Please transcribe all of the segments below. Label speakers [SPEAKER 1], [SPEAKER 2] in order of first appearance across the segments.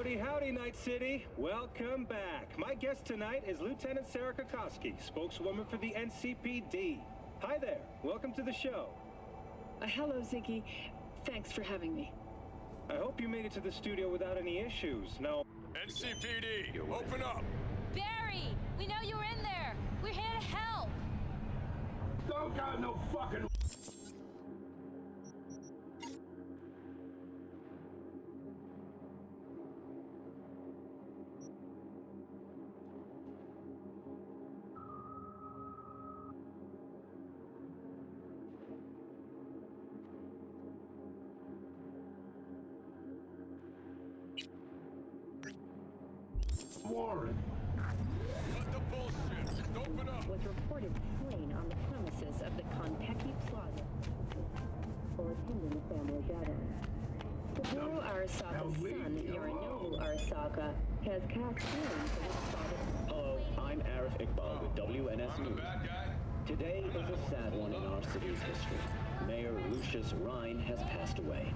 [SPEAKER 1] Howdy, howdy, Night City. Welcome back. My guest tonight is Lieutenant Sarah Kokoski, spokeswoman for the NCPD. Hi there. Welcome to the show.
[SPEAKER 2] Hello, Ziggy. Thanks for having me.
[SPEAKER 1] I hope you made it to the studio without any issues. No.
[SPEAKER 3] NCPD, open up!
[SPEAKER 4] Barry! We know you were in there! We're here to help!
[SPEAKER 5] Don't got no fucking... Warren!
[SPEAKER 3] What the bullshit? Open up!
[SPEAKER 6] Was reported slain on the premises of the Konpeki Plaza for attending a family gathering. Saburo Arasaka's son, Yorinobu Arasaka, has cast feelings for his father.
[SPEAKER 7] Hello, I'm Arif Iqbal with WNS
[SPEAKER 3] I'm the
[SPEAKER 7] News.
[SPEAKER 3] bad guy.
[SPEAKER 7] Today is a sad one in our city's history. Mayor Lucius Rhine has passed away.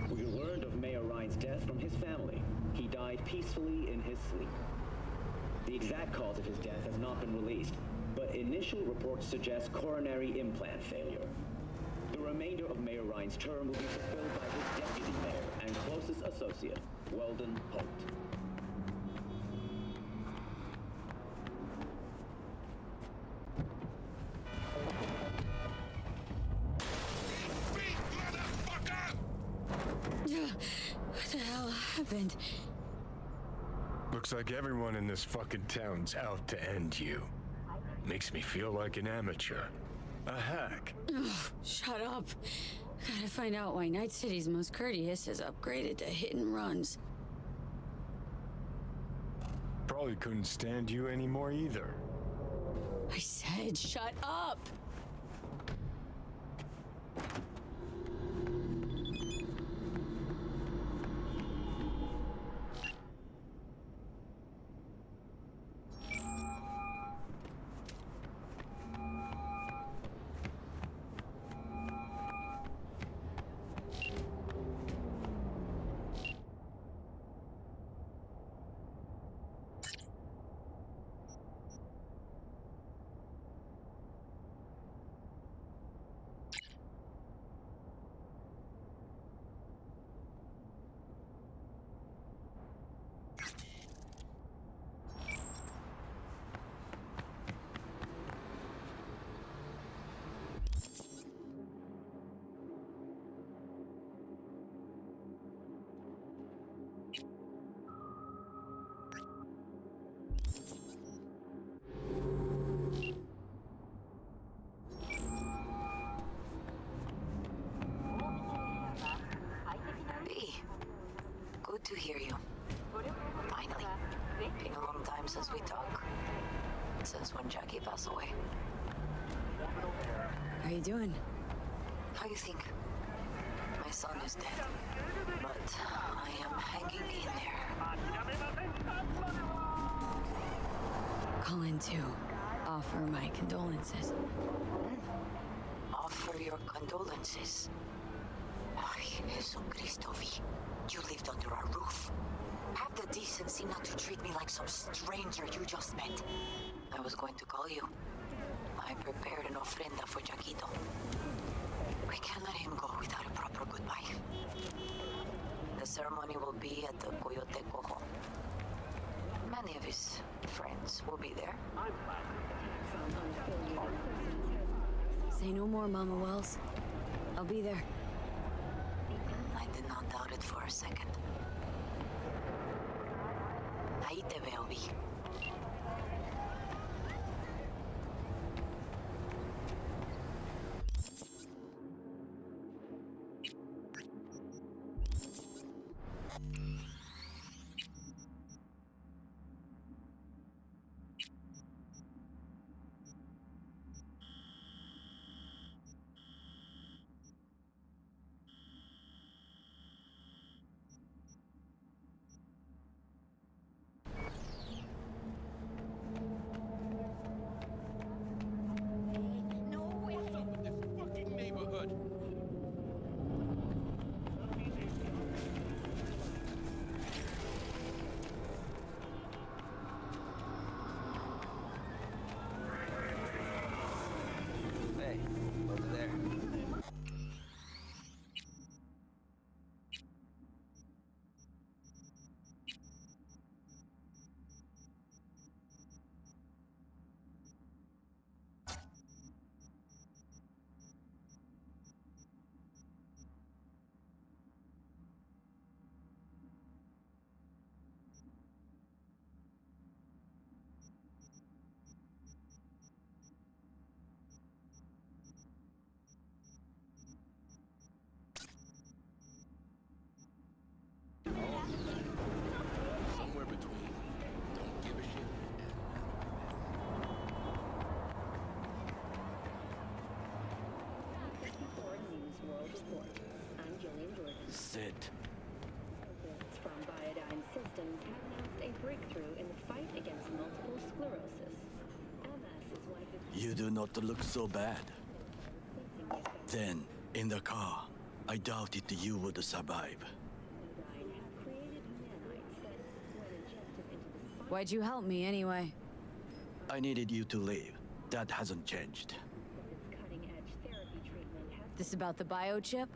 [SPEAKER 7] We learned of Mayor Rhine's death from his family. He died peacefully in his sleep. The exact cause of his death has not been released, but initial reports suggest coronary implant failure. The remainder of Mayor Rhine's term will be fulfilled by his deputy mayor and closest associate, Weldon Holt.
[SPEAKER 2] What the hell happened?
[SPEAKER 3] Looks like everyone in this fucking town's out to end you. Makes me feel like an amateur. A hack.
[SPEAKER 2] Ugh, shut up. Gotta find out why Night City's most courteous has upgraded to hit and runs.
[SPEAKER 3] Probably couldn't stand you anymore either.
[SPEAKER 2] I said shut up! you. Finally. Been a long time since we talked. Since when Jackie passed away. How you doing? How you think? My son is dead. But I am hanging in there. Calling to offer my condolences. Offer your condolences? Ay, Jesucristo, V. You lived under our roof. Have the decency not to treat me like some stranger you just met. I was going to call you. I prepared an ofrenda for Jaquito. We can't let him go without a proper goodbye. The ceremony will be at the Coyote Cojo. Many of his friends will be there. Say no more, Mama Wells. I'll be there. I did not doubt it for a second. Ahí te veo, Vi.
[SPEAKER 8] Somewhere between don't give a shit.
[SPEAKER 6] 54 News World Report. I'm Jillian Jordan.
[SPEAKER 9] Sit.
[SPEAKER 6] Scientists from Biodyne Systems have announced a breakthrough in the fight against multiple sclerosis. MS is one of the
[SPEAKER 9] You do not look so bad. Then, in the car, I doubted you would survive.
[SPEAKER 6] Biodyne have created nanites that, when injected into the spine,
[SPEAKER 2] Why'd you help me anyway?
[SPEAKER 9] I needed you to leave. That hasn't changed.
[SPEAKER 6] its cutting-edge therapy treatment has
[SPEAKER 2] This about the biochip?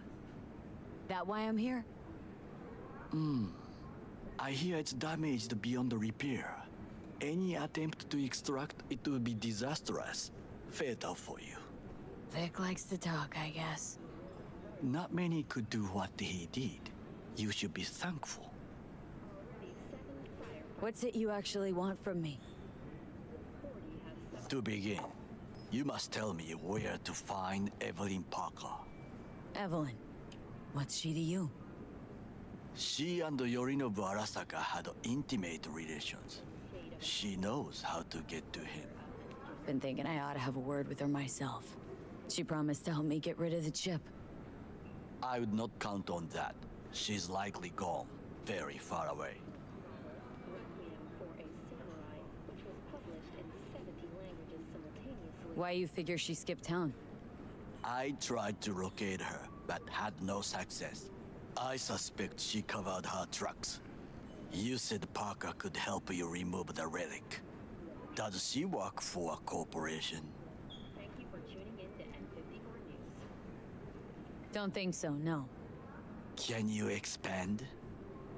[SPEAKER 2] That why I'm here?
[SPEAKER 9] I hear it's damaged beyond repair. Any attempt to extract it would be disastrous. Fatal for you.
[SPEAKER 2] Vic likes to talk, I guess.
[SPEAKER 9] Not many could do what he did. You should be thankful.
[SPEAKER 2] What's it you actually want from me?
[SPEAKER 9] To begin, you must tell me where to find Evelyn Parker.
[SPEAKER 2] Evelyn. What's she to you?
[SPEAKER 9] She and Yorinobu Arasaka had intimate relations. She knows how to get to him.
[SPEAKER 2] Been thinking I ought to have a word with her myself. She promised to help me get rid of the chip.
[SPEAKER 9] I would not count on that. She's likely gone, very far away.
[SPEAKER 6] Requiem for a Samurai, which was published in 70 languages simultaneously.
[SPEAKER 2] Why you figure she skipped town?
[SPEAKER 9] I tried to locate her, but had no success. I suspect she covered her tracks. You said Parker could help you remove the relic. Does she work for a corporation?
[SPEAKER 6] Thank you for tuning in to N54 News.
[SPEAKER 2] Don't think so, no.
[SPEAKER 9] Can you expand?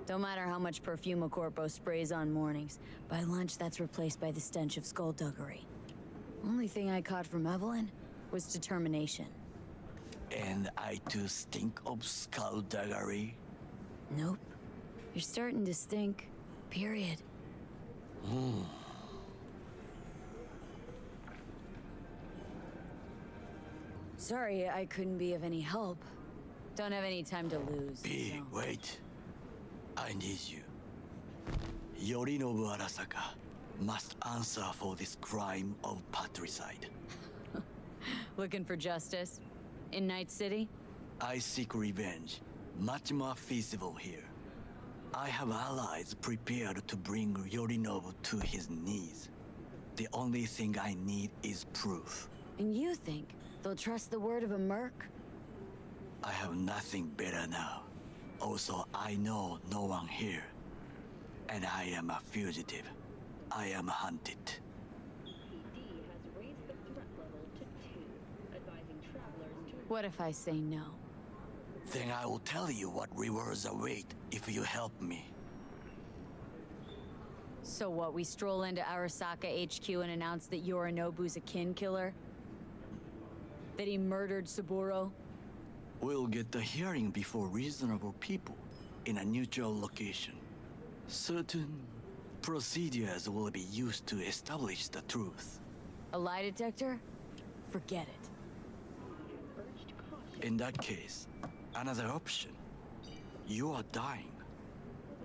[SPEAKER 2] Don't matter how much perfume a corpo sprays on mornings. By lunch, that's replaced by the stench of skullduggery. Only thing I caught from Evelyn was determination.
[SPEAKER 9] And I too stink of skullduggery?
[SPEAKER 2] Nope. You're starting to stink. Period. Sorry, I couldn't be of any help. Don't have any time to lose.
[SPEAKER 9] B,
[SPEAKER 2] so-
[SPEAKER 9] wait. I need you. Yorinobu Arasaka must answer for this crime of patricide.
[SPEAKER 4] Looking for justice? In Night City?
[SPEAKER 9] I seek revenge, much more feasible here. I have allies prepared to bring Yorinobu to his knees. The only thing I need is proof.
[SPEAKER 4] And you think they'll trust the word of a merc?
[SPEAKER 9] I have nothing better now. Also, I know no one here. And I am a fugitive. I am hunted.
[SPEAKER 6] PD has raised the threat level to 2, advising travelers to...
[SPEAKER 4] What if I say no?
[SPEAKER 9] Then I will tell you what rewards await if you help me.
[SPEAKER 4] So what, we stroll into Arasaka HQ and announce that Yorinobu's a kin killer? That he murdered Saburo?
[SPEAKER 9] We'll get the hearing before reasonable people in a neutral location. Certain procedures will be used to establish the truth.
[SPEAKER 4] A lie detector? Forget it.
[SPEAKER 9] In that case, another option. You are dying.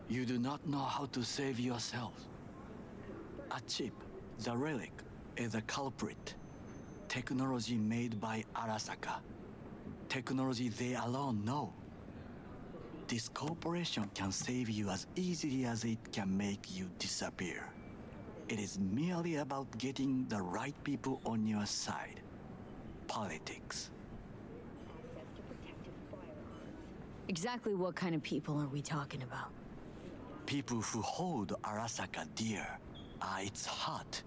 [SPEAKER 9] You do not know how to save yourself. A chip, the relic, is a culprit. Technology made by Arasaka. Technology they alone know. This corporation can save you as easily as it can make you disappear. It is merely about getting the right people on your side. Politics.
[SPEAKER 4] Exactly what kind of people are we talking about?
[SPEAKER 9] People who hold Arasaka dear are its heart.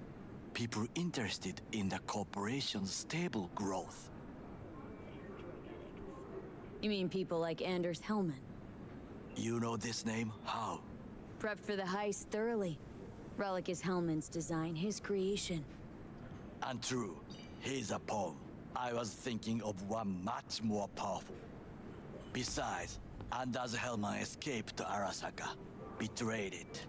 [SPEAKER 9] People interested in the corporation's stable growth.
[SPEAKER 4] You mean people like Anders Hellman?
[SPEAKER 9] You know this name? How?
[SPEAKER 4] Prepped for the heist thoroughly. Relic is Hellman's design, his creation.
[SPEAKER 9] Untrue. He's a pawn. I was thinking of one much more powerful. Besides, Anders Hellman escaped to Arasaka. Betrayed it.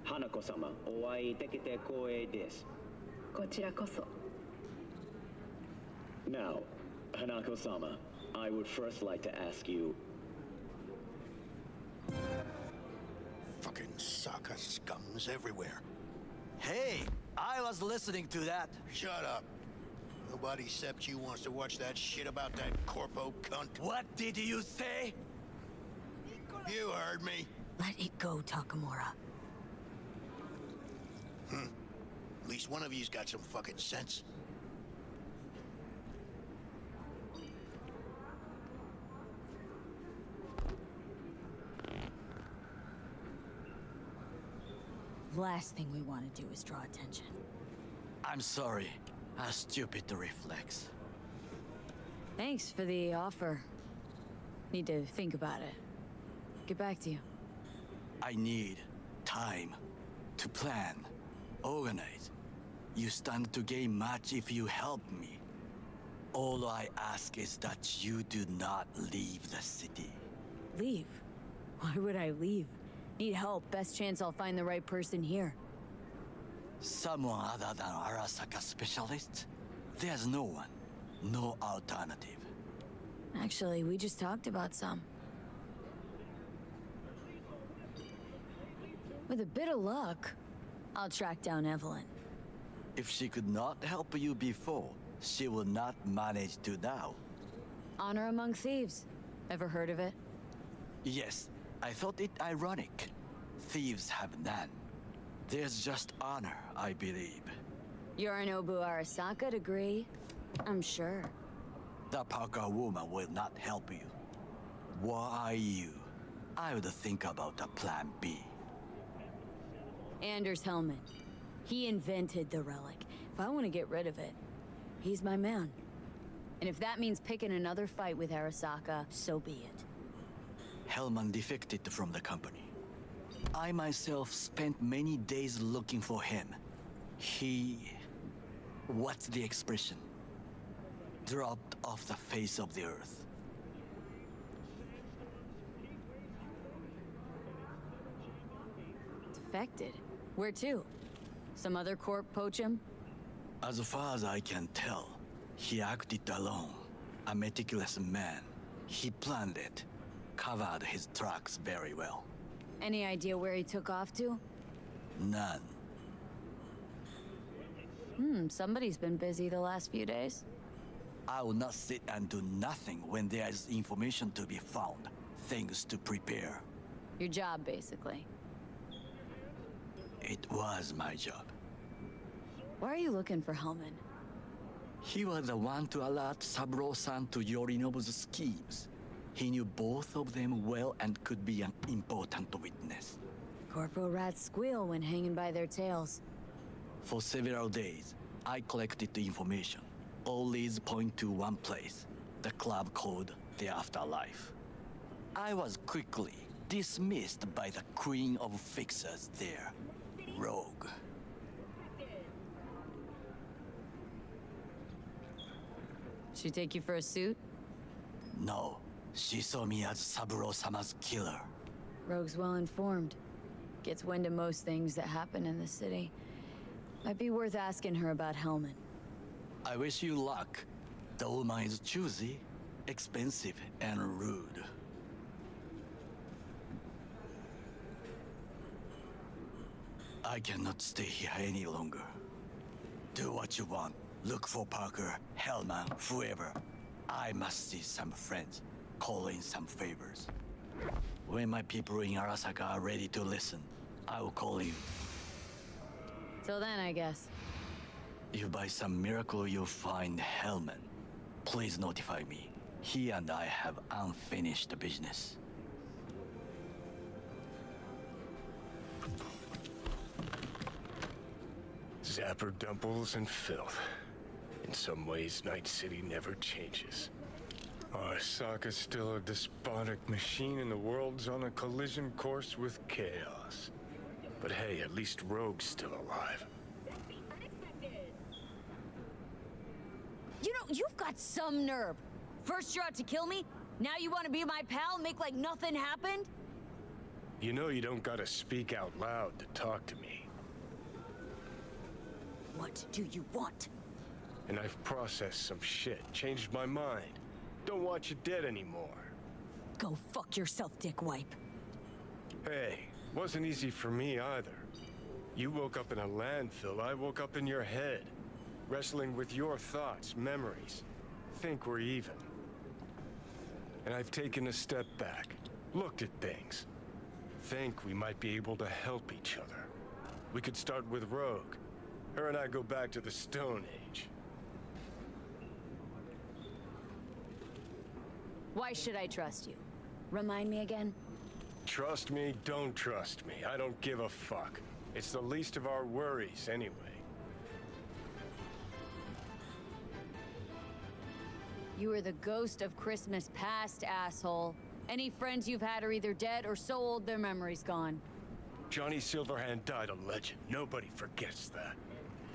[SPEAKER 7] Hanako-sama, お会いできて光栄です。
[SPEAKER 6] こちらこそ。
[SPEAKER 7] Now, Hanako-sama, I would first like to ask you...
[SPEAKER 10] Fucking Saka scums everywhere.
[SPEAKER 9] Hey, I was listening to that.
[SPEAKER 10] Shut up. Nobody except you wants to watch that shit about that corpo cunt.
[SPEAKER 9] What did you say?
[SPEAKER 10] You heard me.
[SPEAKER 4] Let it go, Takamura.
[SPEAKER 10] At least one of you's got some fucking sense.
[SPEAKER 4] Last thing we want to do is draw attention.
[SPEAKER 9] I'm sorry. A stupid reflex.
[SPEAKER 4] Thanks for the offer. Need to think about it. Get back to you.
[SPEAKER 9] I need time to plan, organize. You stand to gain much if you help me. All I ask is that you do not leave the city.
[SPEAKER 4] Leave? Why would I leave? Need help. Best chance I'll find the right person here.
[SPEAKER 9] Someone other than Arasaka specialist? There's no one. No alternative.
[SPEAKER 4] Actually, we just talked about some. With a bit of luck, I'll track down Evelyn.
[SPEAKER 9] If she could not help you before, she will not manage to now.
[SPEAKER 4] Honor among thieves. Ever heard of it?
[SPEAKER 9] Yes, I thought it ironic. Thieves have none. There's just honor, I believe.
[SPEAKER 4] Yorinobu Arasaka'd agree, I'm sure.
[SPEAKER 9] The Parker woman will not help you. Were I you, I would think about a plan B.
[SPEAKER 4] Anders Hellman. He invented the relic. If I want to get rid of it, he's my man. And if that means picking another fight with Arasaka, so be it.
[SPEAKER 9] Hellman defected from the company. I myself spent many days looking for him. He... what's the expression? Dropped off the face of the earth.
[SPEAKER 4] Defected? Where to? Some other corp poach him?
[SPEAKER 9] As far as I can tell, he acted alone. A meticulous man. He planned it, covered his tracks very well.
[SPEAKER 4] Any idea where he took off to?
[SPEAKER 9] None.
[SPEAKER 4] Somebody's been busy the last few days.
[SPEAKER 9] I will not sit and do nothing when there is information to be found, things to prepare.
[SPEAKER 4] Your job, basically.
[SPEAKER 9] It was my job.
[SPEAKER 4] Why are you looking for Hellman?
[SPEAKER 9] He was the one to alert Saburo-san to Yorinobu's schemes. He knew both of them well and could be an important witness.
[SPEAKER 4] Corporal rats squeal when hanging by their tails.
[SPEAKER 9] For several days, I collected the information. All leads point to one place, the club called the Afterlife. I was quickly dismissed by the queen of fixers there, Rogue.
[SPEAKER 4] She take you for a suit?
[SPEAKER 9] No, she saw me as Saburo-sama's killer.
[SPEAKER 4] Rogue's well informed. Gets wind of most things that happen in the city. Might be worth asking her about Hellman.
[SPEAKER 9] I wish you luck. The woman is choosy, expensive, and rude. I cannot stay here any longer. Do what you want. Look for Parker, Hellman, whoever. I must see some friends, call in some favors. When my people in Arasaka are ready to listen, I will call you.
[SPEAKER 4] Till then, I guess.
[SPEAKER 9] If by some miracle you find Hellman, please notify me. He and I have unfinished business.
[SPEAKER 3] Zapper dumples and filth. In some ways, Night City never changes. Arasaka's still a despotic machine and the world's on a collision course with chaos. But hey, at least Rogue's still alive.
[SPEAKER 4] You know, you've got some nerve. First you're out to kill me, now you want to be my pal, make like nothing happened?
[SPEAKER 3] You know you don't gotta speak out loud to talk to me.
[SPEAKER 4] What do you want?
[SPEAKER 3] And I've processed some shit, changed my mind. Don't want you dead anymore.
[SPEAKER 4] Go fuck yourself, dickwipe.
[SPEAKER 3] Hey, wasn't easy for me either. You woke up in a landfill, I woke up in your head. Wrestling with your thoughts, memories. Think we're even. And I've taken a step back, looked at things. Think we might be able to help each other. We could start with Rogue. Her and I go back to the Stone Age.
[SPEAKER 4] Why should I trust you? Remind me again?
[SPEAKER 3] Trust me, don't trust me. I don't give a fuck. It's the least of our worries anyway.
[SPEAKER 4] You are the ghost of Christmas past, asshole. Any friends you've had are either dead or so old their memory's gone.
[SPEAKER 3] Johnny Silverhand died a legend. Nobody forgets that.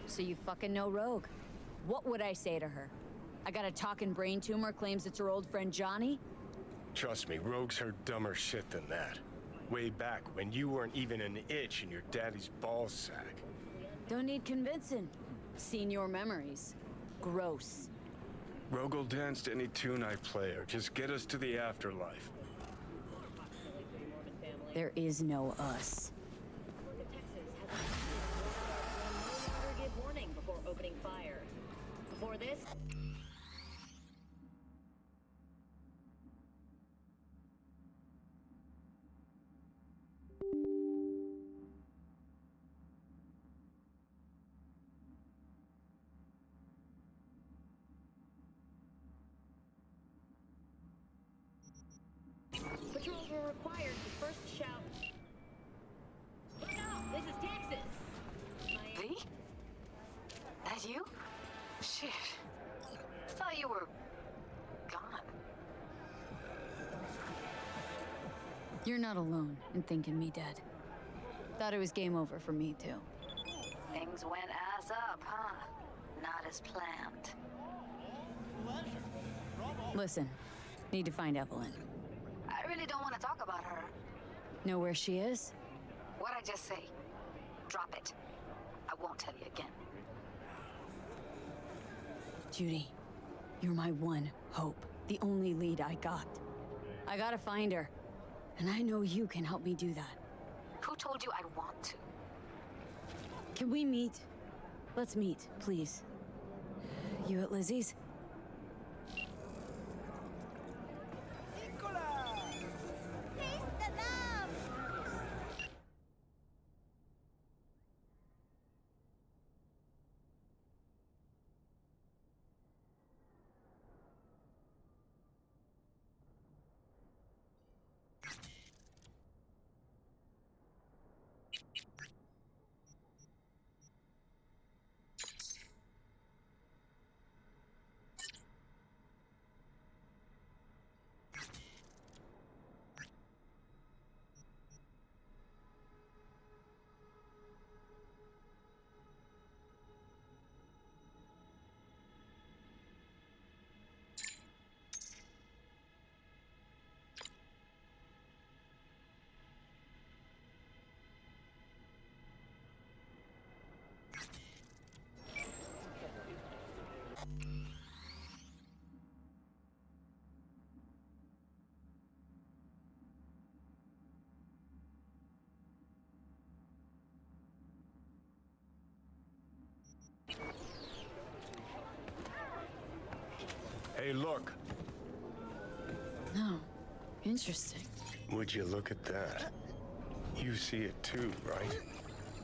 [SPEAKER 4] So you fucking know Rogue. What would I say to her? I got a talking brain tumor, claims it's her old friend Johnny?
[SPEAKER 3] Trust me, Rogue's heard dumber shit than that. Way back when you weren't even an itch in your daddy's ballsack.
[SPEAKER 4] Don't need convincing. Seen your memories. Gross.
[SPEAKER 3] Rogue will dance to any tune I play her. Just get us to the afterlife.
[SPEAKER 4] There is no us.
[SPEAKER 6] Give warning before opening fire. Before this. Patrols were required to first shout. Look out! This is Texas!
[SPEAKER 2] V? That you? Shit. I thought you were gone.
[SPEAKER 4] You're not alone in thinking me dead. Thought it was game over for me, too.
[SPEAKER 2] Things went ass up, huh? Not as planned.
[SPEAKER 4] Listen, need to find Evelyn.
[SPEAKER 2] I really don't want to talk about her.
[SPEAKER 4] Know where she is?
[SPEAKER 2] What'd I just say? Drop it. I won't tell you again.
[SPEAKER 4] Judy, you're my one hope. The only lead I got. I gotta find her. And I know you can help me do that.
[SPEAKER 2] Who told you I'd want to?
[SPEAKER 4] Can we meet? Let's meet, please. You at Lizzie's?
[SPEAKER 3] Hey, look.
[SPEAKER 4] No. Interesting.
[SPEAKER 3] Would you look at that? You see it too, right?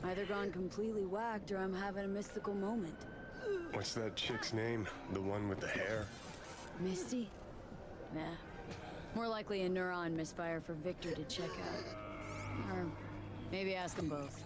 [SPEAKER 4] Either gone completely whacked or I'm having a mystical moment.
[SPEAKER 3] What's that chick's name? The one with the hair?
[SPEAKER 4] Misty? Nah. More likely a neuron misfire for Victor to check out. Or maybe ask them both.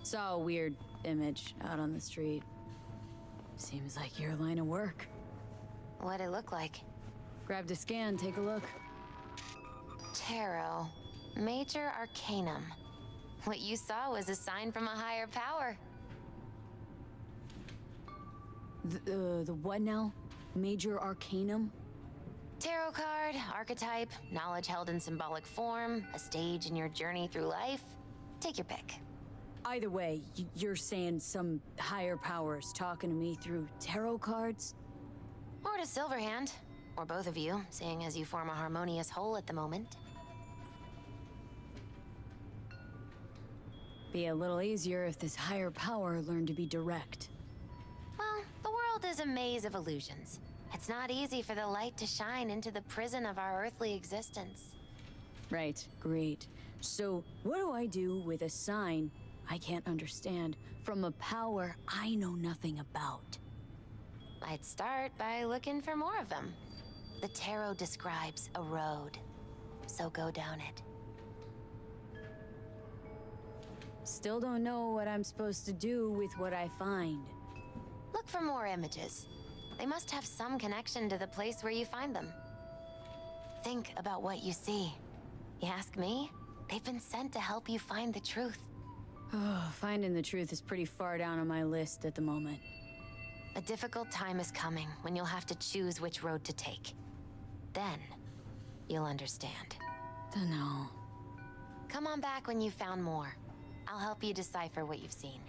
[SPEAKER 4] Saw a weird image out on the street. Seems like your line of work.
[SPEAKER 2] What'd it look like?
[SPEAKER 4] Grabbed a scan, take a look.
[SPEAKER 2] Tarot. Major Arcanum. What you saw was a sign from a higher power.
[SPEAKER 4] The what now? Major Arcanum?
[SPEAKER 2] Tarot card, archetype, knowledge held in symbolic form, a stage in your journey through life. Take your pick.
[SPEAKER 4] Either way, you're saying some higher powers talking to me through tarot cards?
[SPEAKER 2] Or to Silverhand. Or both of you, seeing as you form a harmonious whole at the moment.
[SPEAKER 4] Be a little easier if this higher power learned to be direct.
[SPEAKER 2] Well, the world is a maze of illusions. It's not easy for the light to shine into the prison of our earthly existence.
[SPEAKER 4] Right, great. So, what do I do with a sign I can't understand from a power I know nothing about.
[SPEAKER 2] I'd start by looking for more of them. The tarot describes a road, so go down it.
[SPEAKER 4] Still don't know what I'm supposed to do with what I find.
[SPEAKER 2] Look for more images. They must have some connection to the place where you find them. Think about what you see. You ask me, they've been sent to help you find the truth.
[SPEAKER 4] Oh, finding the truth is pretty far down on my list at the moment.
[SPEAKER 2] A difficult time is coming when you'll have to choose which road to take. Then, you'll understand.
[SPEAKER 4] Dunno.
[SPEAKER 2] Come on back when you've found more. I'll help you decipher what you've seen.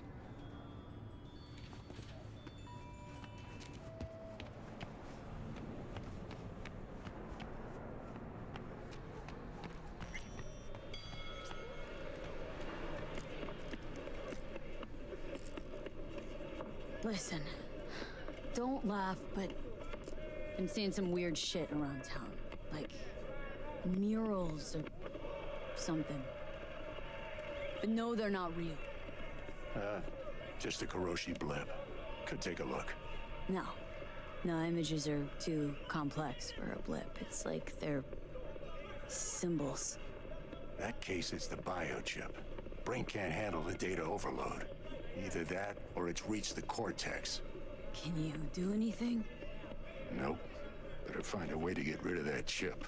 [SPEAKER 4] Listen, don't laugh, but I'm seeing some weird shit around town. Like murals or something. But no, they're not real.
[SPEAKER 5] Just a Kuroshi blip. Could take a look.
[SPEAKER 4] No. No, images are too complex for a blip. It's like they're symbols.
[SPEAKER 5] That case, it's the biochip. Brain can't handle the data overload. Either that, or it's reached the cortex.
[SPEAKER 4] Can you do anything?
[SPEAKER 5] Nope. Better find a way to get rid of that chip.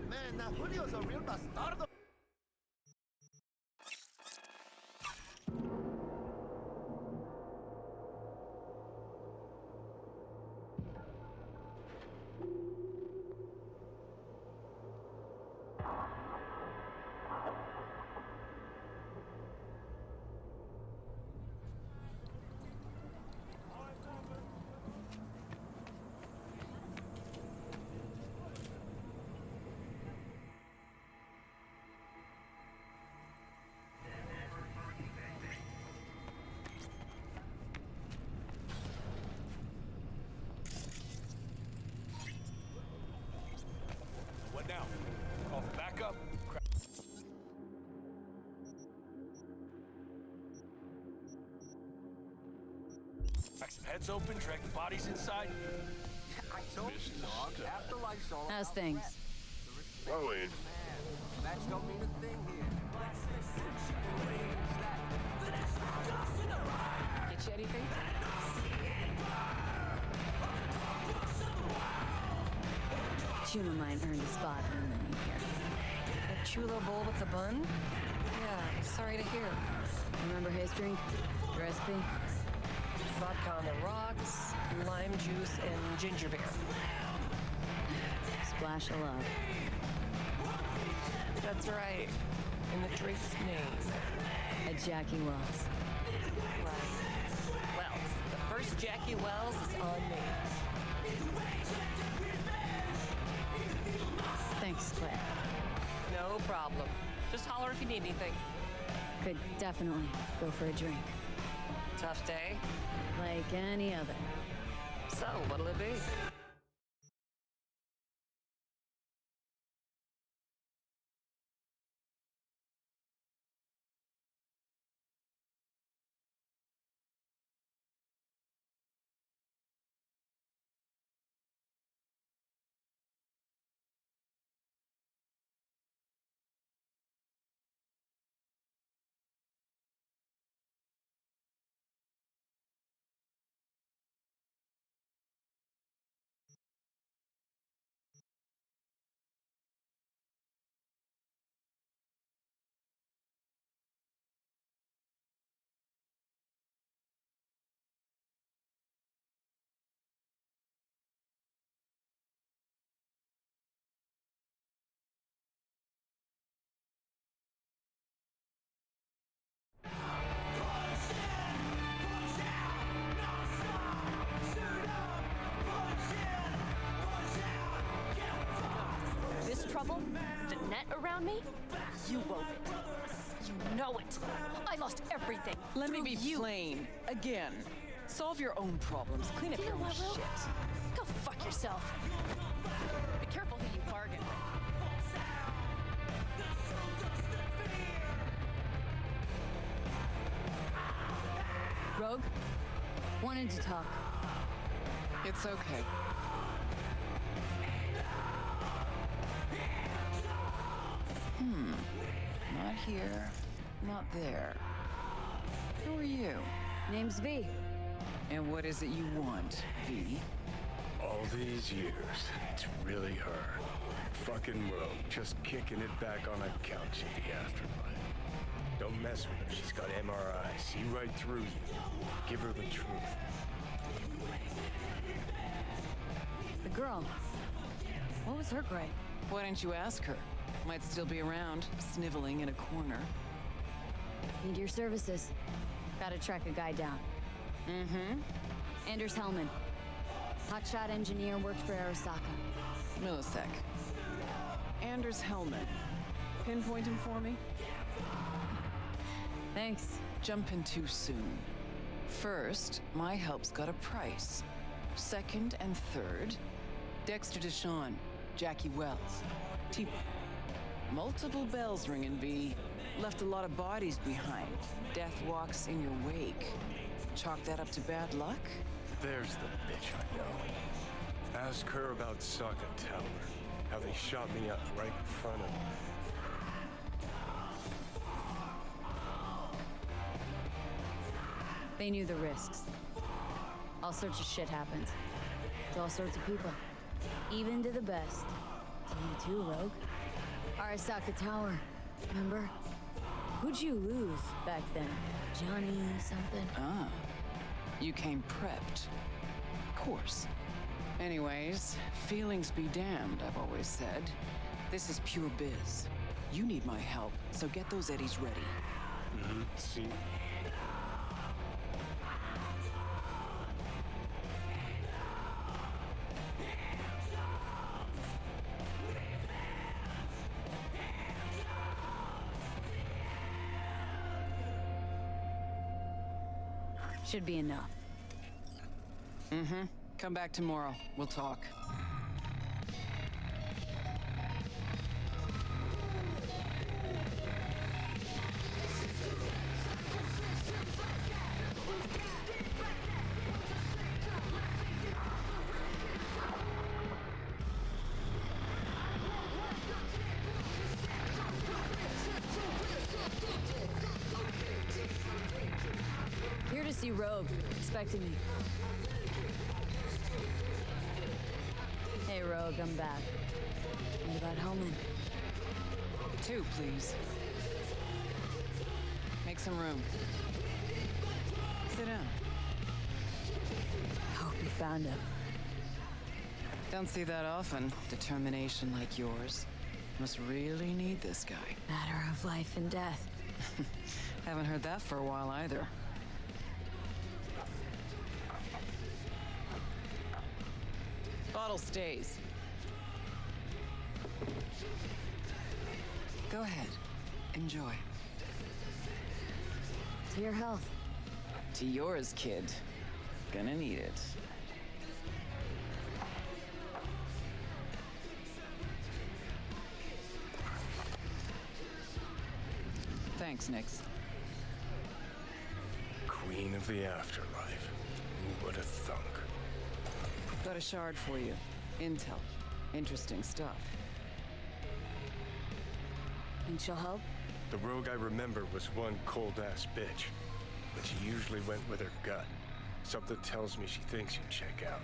[SPEAKER 11] Man, Julio's a real bastardo.
[SPEAKER 8] What now? Call for backup? Crack some heads open, drag the bodies inside.
[SPEAKER 11] I told you, dog. Afterlife's all
[SPEAKER 4] How's things?
[SPEAKER 5] Owen.
[SPEAKER 11] Match don't mean a thing here.
[SPEAKER 12] Get you anything?
[SPEAKER 4] Chuma mine earned a spot on the menu here.
[SPEAKER 12] A chulo bowl with the bun? Yeah, sorry to hear.
[SPEAKER 4] Remember his drink? The recipe?
[SPEAKER 12] Vodka on the rocks, lime juice, and ginger beer.
[SPEAKER 4] Splash of love.
[SPEAKER 12] That's right. In the drink's name.
[SPEAKER 4] At Jackie Wells.
[SPEAKER 12] Right. Well, the first Jackie Wells is on me.
[SPEAKER 4] Thanks, Claire.
[SPEAKER 12] No problem. Just holler if you need anything.
[SPEAKER 4] Could definitely go for a drink.
[SPEAKER 12] Tough day?
[SPEAKER 4] Like any other.
[SPEAKER 12] So, what'll it be?
[SPEAKER 13] This trouble, the net around me, you wove it. You know it. I lost everything.
[SPEAKER 14] Let me be plain. Again. Solve your own problems. Clean up your own shit.
[SPEAKER 13] Go fuck yourself. Be careful who you bargain with.
[SPEAKER 4] Rogue? Wanted to talk.
[SPEAKER 14] It's okay. Not here, not there. Who are you?
[SPEAKER 4] Name's V.
[SPEAKER 14] And what is it you want, V?
[SPEAKER 3] All these years, it's really her. Fucking Rogue, just kicking it back on a couch at the afterlife. Don't mess with her, she's got MRI. See right through you. Give her the truth.
[SPEAKER 4] The girl. What was her gripe?
[SPEAKER 14] Why didn't you ask her? Might still be around, sniveling in a corner.
[SPEAKER 4] Need your services. Gotta track a guy down. Anders Hellman. Hotshot engineer, worked for Arasaka.
[SPEAKER 14] Millisec. Anders Hellman. Pinpoint him for me?
[SPEAKER 4] Thanks.
[SPEAKER 14] Jumping too soon. First, my help's got a price. Second and third, Dexter Deshawn, Jackie Wells, T-Bone. Multiple bells ringing, V. Left a lot of bodies behind. Death walks in your wake. Chalk that up to bad luck?
[SPEAKER 3] There's the bitch I know. Ask her about Saka Tower. How they shot me up right in front of her.
[SPEAKER 4] They knew the risks. All sorts of shit happens. To all sorts of people. Even to the best. To you too, Rogue. Arasaka Tower, remember? Who'd you lose back then? Johnny something?
[SPEAKER 14] Ah, you came prepped. Of course. Anyways, feelings be damned, I've always said. This is pure biz. You need my help, so get those eddies ready.
[SPEAKER 3] See?
[SPEAKER 4] Should be enough.
[SPEAKER 14] Come back tomorrow. We'll talk.
[SPEAKER 4] Here to see Rogue. Expecting me. Hey, Rogue, I'm back. What about Hellman?
[SPEAKER 14] 2, please. Make some room. Sit down.
[SPEAKER 4] Hope you found him.
[SPEAKER 14] Don't see that often. Determination like yours. Must really need this guy.
[SPEAKER 4] Matter of life and death.
[SPEAKER 14] Haven't heard that for a while either. Bottle stays. Go ahead. Enjoy.
[SPEAKER 4] To your health.
[SPEAKER 14] To yours, kid. Gonna need it. Thanks, Nix.
[SPEAKER 3] Queen of the afterlife. Who would have thunk?
[SPEAKER 14] Got a shard for you. Intel. Interesting stuff.
[SPEAKER 4] Think she'll help?
[SPEAKER 3] The rogue I remember was one cold-ass bitch. But she usually went with her gut. Something tells me she thinks you'd check out.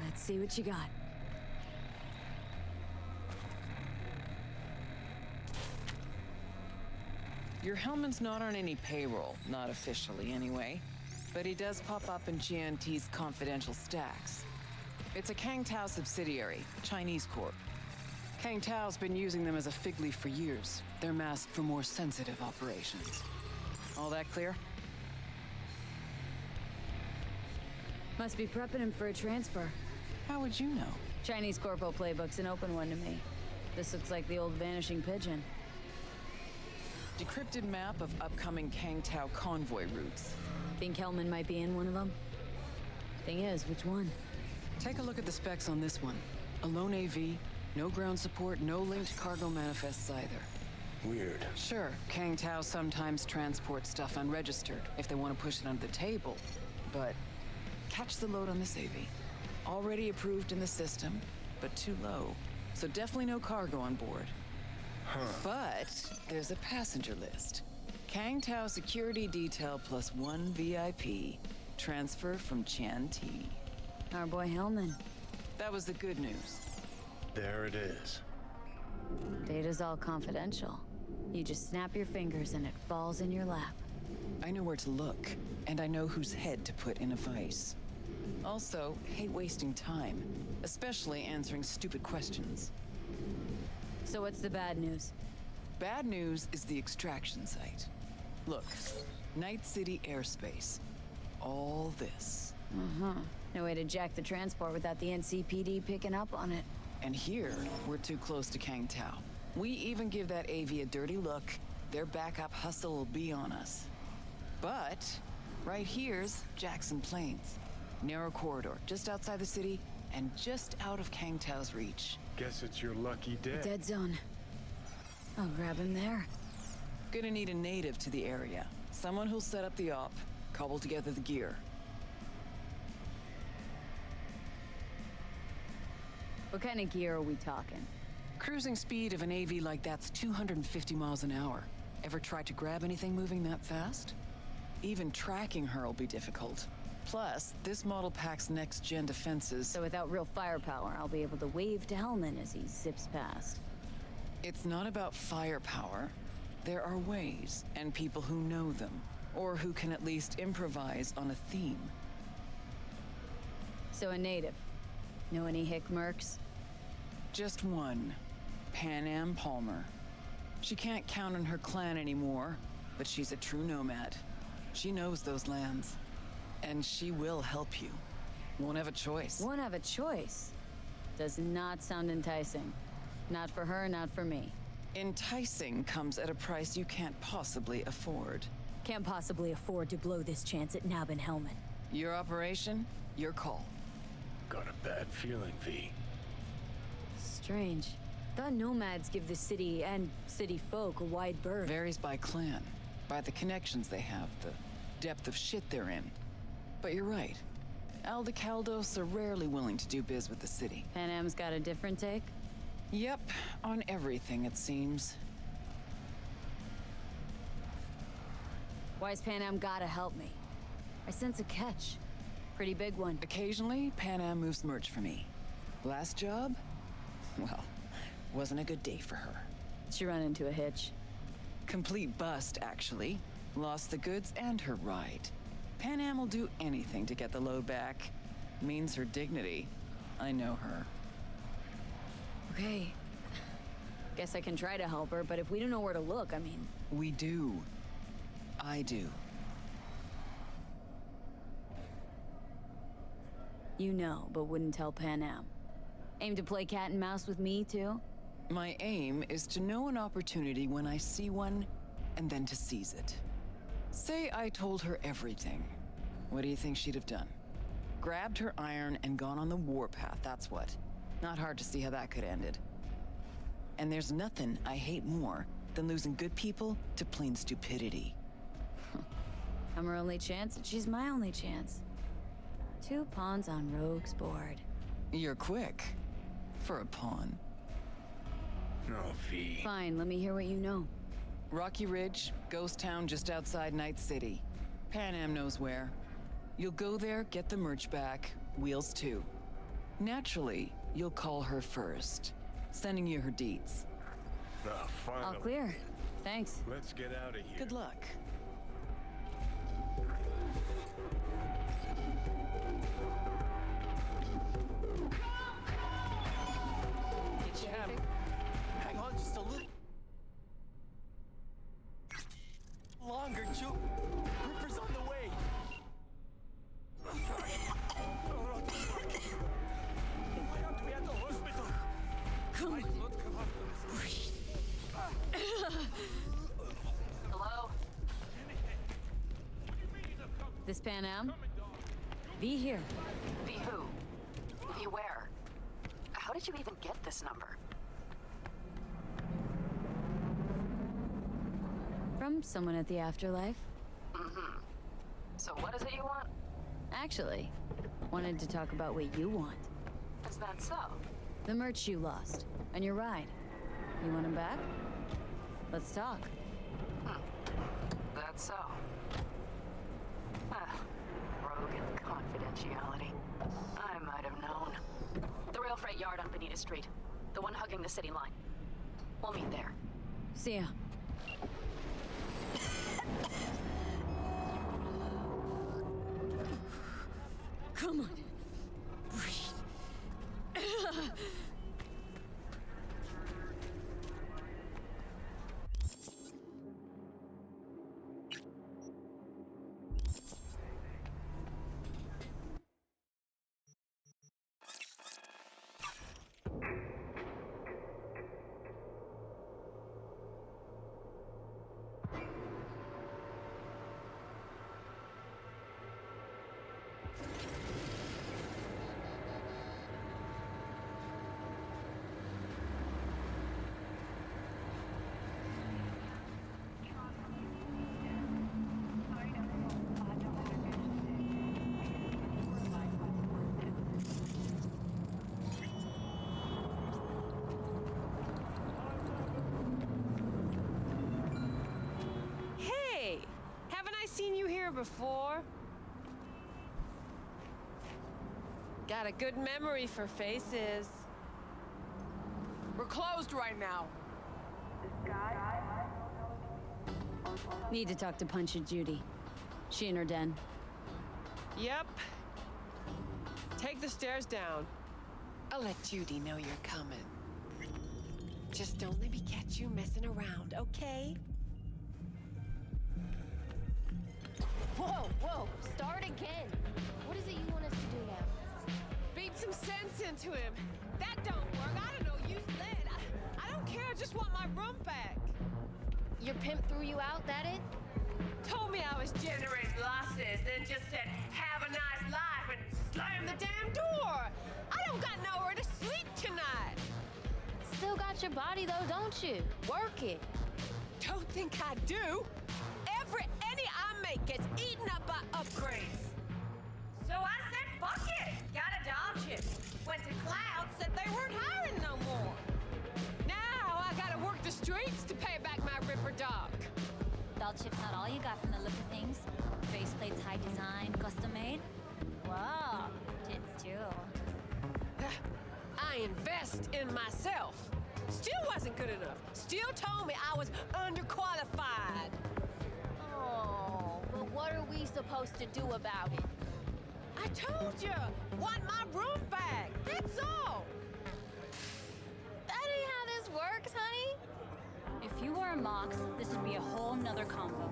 [SPEAKER 4] Let's see what you got.
[SPEAKER 14] Your Hellman's not on any payroll, not officially anyway. But he does pop up in GNT's confidential stacks. It's a Kang Tao subsidiary, Chinese corp. Kang Tao's been using them as a fig leaf for years. They're masked for more sensitive operations. All that clear?
[SPEAKER 4] Must be prepping him for a transfer.
[SPEAKER 14] How would you know?
[SPEAKER 4] Chinese corpo playbook's an open one to me. This looks like the old vanishing pigeon.
[SPEAKER 14] Decrypted map of upcoming Kang Tao convoy routes.
[SPEAKER 4] Think Hellman might be in one of them? Thing is, which one?
[SPEAKER 14] Take a look at the specs on this one. A lone AV, no ground support, no linked cargo manifests either.
[SPEAKER 3] Weird.
[SPEAKER 14] Sure, Kang Tao sometimes transports stuff unregistered if they want to push it under the table. But catch the load on this AV. Already approved in the system, but too low. So definitely no cargo on board.
[SPEAKER 3] Huh.
[SPEAKER 14] But there's a passenger list. Kang Tao security detail plus one VIP. Transfer from Chan T.
[SPEAKER 4] Our boy Hellman.
[SPEAKER 14] That was the good news.
[SPEAKER 3] There it is.
[SPEAKER 4] Data's all confidential. You just snap your fingers and it falls in your lap.
[SPEAKER 14] I know where to look, and I know whose head to put in a vice. Also, hate wasting time, especially answering stupid questions.
[SPEAKER 4] So what's the bad news?
[SPEAKER 14] Bad news is the extraction site. Look, Night City airspace. All this.
[SPEAKER 4] No way to jack the transport without the NCPD picking up on it.
[SPEAKER 14] And here, we're too close to Kang Tao. We even give that AV a dirty look, their backup hustle will be on us. But right here's Jackson Plains. Narrow corridor, just outside the city, and just out of Kang Tao's reach.
[SPEAKER 3] Guess it's your lucky day.
[SPEAKER 4] Dead zone. I'll grab him there.
[SPEAKER 14] Gonna need a native to the area. Someone who'll set up the op, cobble together the gear.
[SPEAKER 4] What kind of gear are we talking?
[SPEAKER 14] Cruising speed of an AV like that's 250 miles an hour. Ever tried to grab anything moving that fast? Even tracking her will be difficult. Plus, this model packs next-gen defenses.
[SPEAKER 4] So without real firepower, I'll be able to wave to Hellman as he zips past.
[SPEAKER 14] It's not about firepower. There are ways, and people who know them, or who can at least improvise on a theme.
[SPEAKER 4] So a native. Know any hick mercs?
[SPEAKER 14] Just one. Pan Am Palmer. She can't count on her clan anymore, but she's a true nomad. She knows those lands. And she will help you. Won't have a choice.
[SPEAKER 4] Won't have a choice? Does not sound enticing. Not for her, not for me.
[SPEAKER 14] Enticing comes at a price you can't possibly afford.
[SPEAKER 4] Can't possibly afford to blow this chance at nabbing Hellman.
[SPEAKER 14] Your operation, your call.
[SPEAKER 3] Got a bad feeling, V.
[SPEAKER 4] Strange. Thought nomads give the city and city folk a wide berth.
[SPEAKER 14] Varies by clan, by the connections they have, the depth of shit they're in. But you're right. Aldecaldos are rarely willing to do biz with the city.
[SPEAKER 4] Pan Am's got a different take?
[SPEAKER 14] Yep, on everything it seems.
[SPEAKER 4] Why's Pan Am gotta help me? I sense a catch. Pretty big one.
[SPEAKER 14] Occasionally, Pan Am moves merch for me. Last job? Well, wasn't a good day for her.
[SPEAKER 4] She run into a hitch.
[SPEAKER 14] Complete bust, actually. Lost the goods and her ride. Pan Am will do anything to get the load back. Means her dignity. I know her.
[SPEAKER 4] Okay. Guess I can try to help her, but if we don't know where to look, I mean...
[SPEAKER 14] We do. I do.
[SPEAKER 4] You know, but wouldn't tell Pan Am. Aim to play cat and mouse with me, too?
[SPEAKER 14] My aim is to know an opportunity when I see one, and then to seize it. Say I told her everything. What do you think she'd have done? Grabbed her iron and gone on the warpath, that's what. Not hard to see how that could have ended. And there's nothing I hate more than losing good people to plain stupidity.
[SPEAKER 4] I'm her only chance, and she's my only chance. 2 pawns on Rogue's board.
[SPEAKER 14] You're quick. For a pawn.
[SPEAKER 3] No, V.
[SPEAKER 4] Fine, let me hear what you know.
[SPEAKER 14] Rocky Ridge, ghost town just outside Night City. Pan Am knows where. You'll go there, get the merch back, wheels too. Naturally, you'll call her first. Sending you her deeds.
[SPEAKER 3] Finally.
[SPEAKER 4] All clear. Thanks.
[SPEAKER 3] Let's get out of here.
[SPEAKER 14] Good luck.
[SPEAKER 11] Hang on just a little longer, Joe. Ripper's on the way. Why aren't we at the hospital?
[SPEAKER 4] Come on.
[SPEAKER 2] Hello?
[SPEAKER 4] This Pan Am? V here.
[SPEAKER 2] V who? V where? How did you even get this number?
[SPEAKER 4] From someone at the afterlife.
[SPEAKER 2] Mm-hmm. So what is it you want?
[SPEAKER 4] Actually, wanted to talk about what you want.
[SPEAKER 2] Is that so?
[SPEAKER 4] The merch you lost, and your ride. You want him back? Let's talk.
[SPEAKER 2] That's so. Rogue and confidentiality. I might have known. The rail freight yard on Bonita Street. The one hugging the city line. We'll meet there.
[SPEAKER 4] See ya. Come on. Breathe.
[SPEAKER 15] Seen you here before. Got a good memory for faces. We're closed right now.
[SPEAKER 4] Need to talk to Punch and Judy. She in her den.
[SPEAKER 15] Yep. Take the stairs down. I'll let Judy know you're coming. Just don't let me catch you messing around, okay?
[SPEAKER 13] Whoa, start again. What is it you want us to do now?
[SPEAKER 15] Beat some sense into him. That don't work. I don't know, use lead. I don't care, I just want my room back.
[SPEAKER 13] Your pimp threw you out, that it?
[SPEAKER 15] Told me I was generating losses, then just said, have a nice life, and slammed the damn door. I don't got nowhere to sleep tonight.
[SPEAKER 13] Still got your body though, don't you? Work it.
[SPEAKER 15] Don't think I do. Every penny I make gets eaten up by upgrades. So I said, fuck it. Got a doll chip. Went to Cloud, said they weren't hiring no more. Now I gotta work the streets to pay back my Ripper dog.
[SPEAKER 16] Doll chip's not all you got from the look of things. Faceplate's high design, custom made. Wow, tits too.
[SPEAKER 15] I invest in myself. Still wasn't good enough. Still told me I was underqualified.
[SPEAKER 13] Oh, but what are we supposed to do about it?
[SPEAKER 15] I told you, want my room back. That's all.
[SPEAKER 16] works, honey? If you were a Mox, this would be a whole nother combo.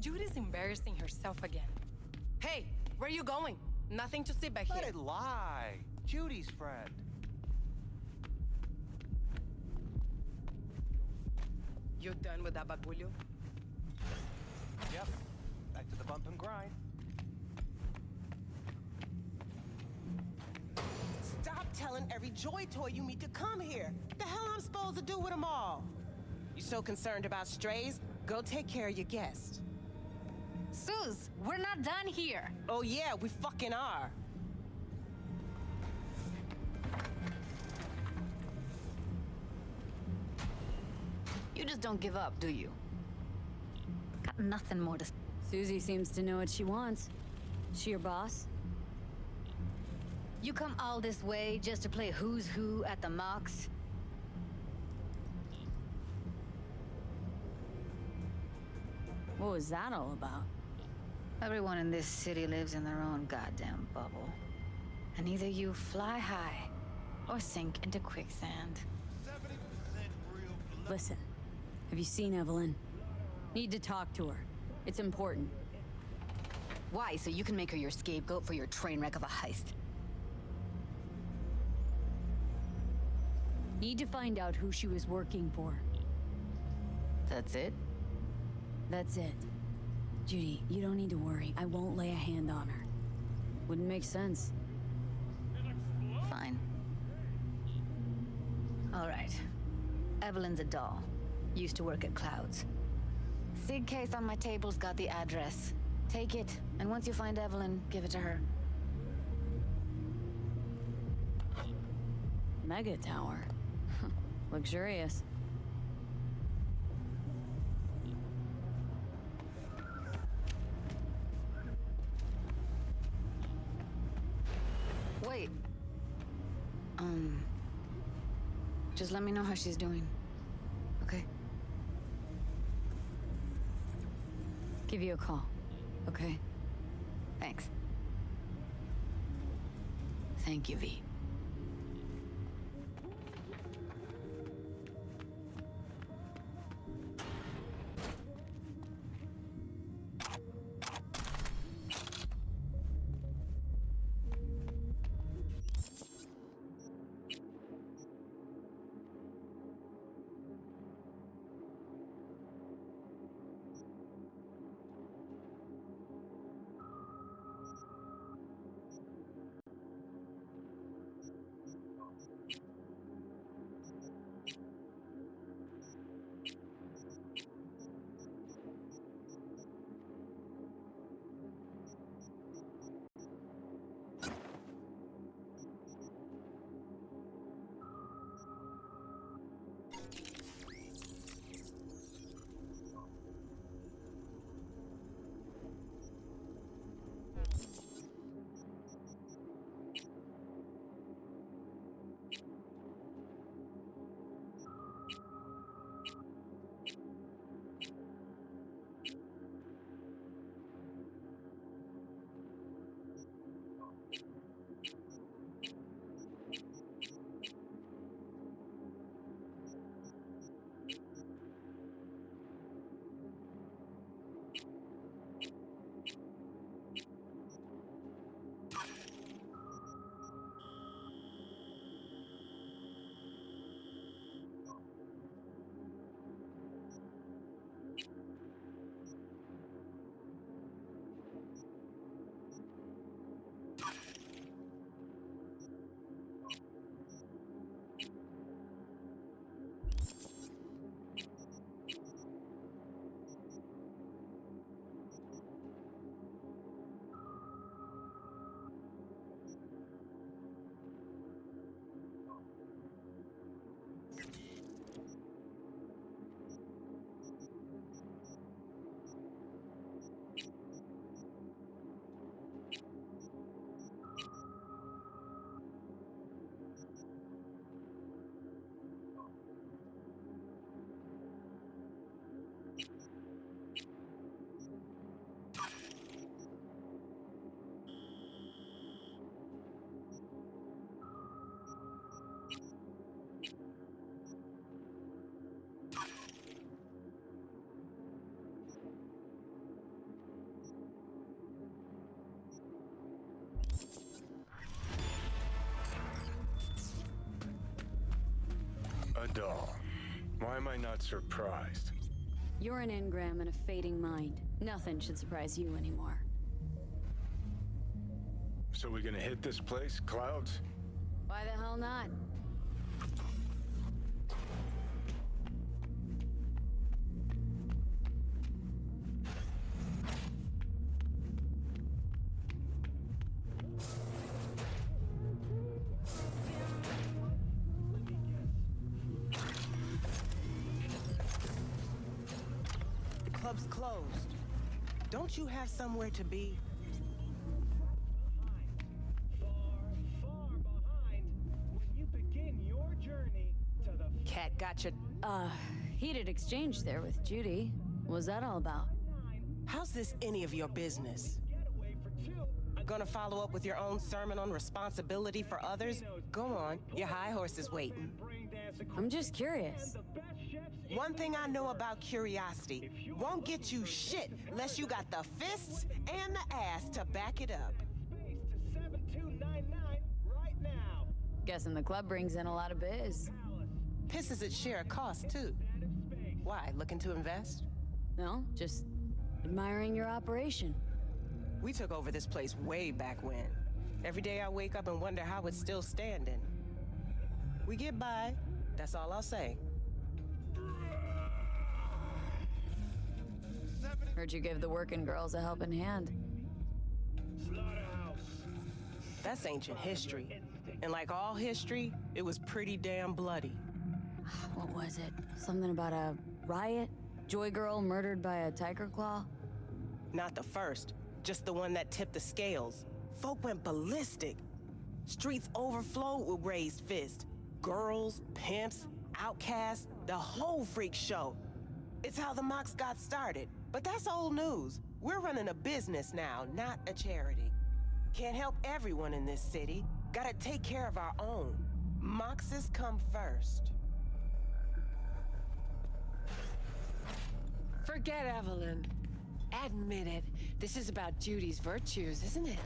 [SPEAKER 12] Judy's embarrassing herself again. Hey, where you going? Nothing to see back here.
[SPEAKER 11] Let it lie. Judy's friend.
[SPEAKER 12] You done with that bagulho?
[SPEAKER 11] Yep. Back to the bump and grind.
[SPEAKER 17] Stop telling every Joy Toy you meet to come here. The hell I'm supposed to do with them all? You so concerned about strays? Go take care of your guest.
[SPEAKER 16] Suze, we're not done here.
[SPEAKER 17] Oh yeah, we fucking are.
[SPEAKER 16] You just don't give up, do you? Got nothing more to...
[SPEAKER 4] Susie seems to know what she wants. She your boss?
[SPEAKER 16] You come all this way just to play who's who at the Mox?
[SPEAKER 4] What was that all about?
[SPEAKER 16] Everyone in this city lives in their own goddamn bubble. And either you fly high or sink into quicksand.
[SPEAKER 4] Listen, have you seen Evelyn? Need to talk to her. It's important.
[SPEAKER 16] Why? So you can make her your scapegoat for your train wreck of a heist?
[SPEAKER 4] Need to find out who she was working for.
[SPEAKER 16] That's it?
[SPEAKER 4] That's it. Judy, you don't need to worry. I won't lay a hand on her. Wouldn't make sense.
[SPEAKER 16] Fine. All right. Evelyn's a doll. Used to work at Clouds. Sig case on my table's got the address. Take it, and once you find Evelyn, give it to her.
[SPEAKER 4] Mega tower. Luxurious.
[SPEAKER 16] Wait. Just let me know how she's doing. Okay?
[SPEAKER 4] Give you a call. Okay?
[SPEAKER 16] Thanks. Thank you, V.
[SPEAKER 3] doll. Why am I not surprised?
[SPEAKER 4] You're an engram and a fading mind. Nothing should surprise you anymore.
[SPEAKER 3] So we gonna hit this place, Clouds?
[SPEAKER 4] Why the hell not?
[SPEAKER 17] The club's closed. Don't you have somewhere to be? Cat gotcha.
[SPEAKER 4] Heated exchange there with Judy. What's that all about?
[SPEAKER 17] How's this any of your business? Gonna follow up with your own sermon on responsibility for others? Go on, your high horse is waiting.
[SPEAKER 4] I'm just curious.
[SPEAKER 17] One thing I know about curiosity, won't get you shit unless you got the fists and the ass to back it up.
[SPEAKER 4] Guessing the club brings in a lot of biz.
[SPEAKER 17] Pisses its share of cost, too. Why, looking to invest?
[SPEAKER 4] No, just admiring your operation.
[SPEAKER 17] We took over this place way back when. Every day I wake up and wonder how it's still standing. We get by, that's all I'll say.
[SPEAKER 4] Heard you give the working girls a helping hand.
[SPEAKER 17] That's ancient history. And like all history, it was pretty damn bloody.
[SPEAKER 4] What was it? Something about a riot? Joy girl murdered by a tiger claw?
[SPEAKER 17] Not the first, just the one that tipped the scales. Folk went ballistic. Streets overflowed with raised fists. Girls, pimps, outcasts, the whole freak show. It's how the mocks got started. But that's old news. We're running a business now, not a charity. Can't help everyone in this city. Gotta take care of our own. Moxes come first.
[SPEAKER 15] Forget Evelyn. Admit it. This is about Judy's virtues, isn't it?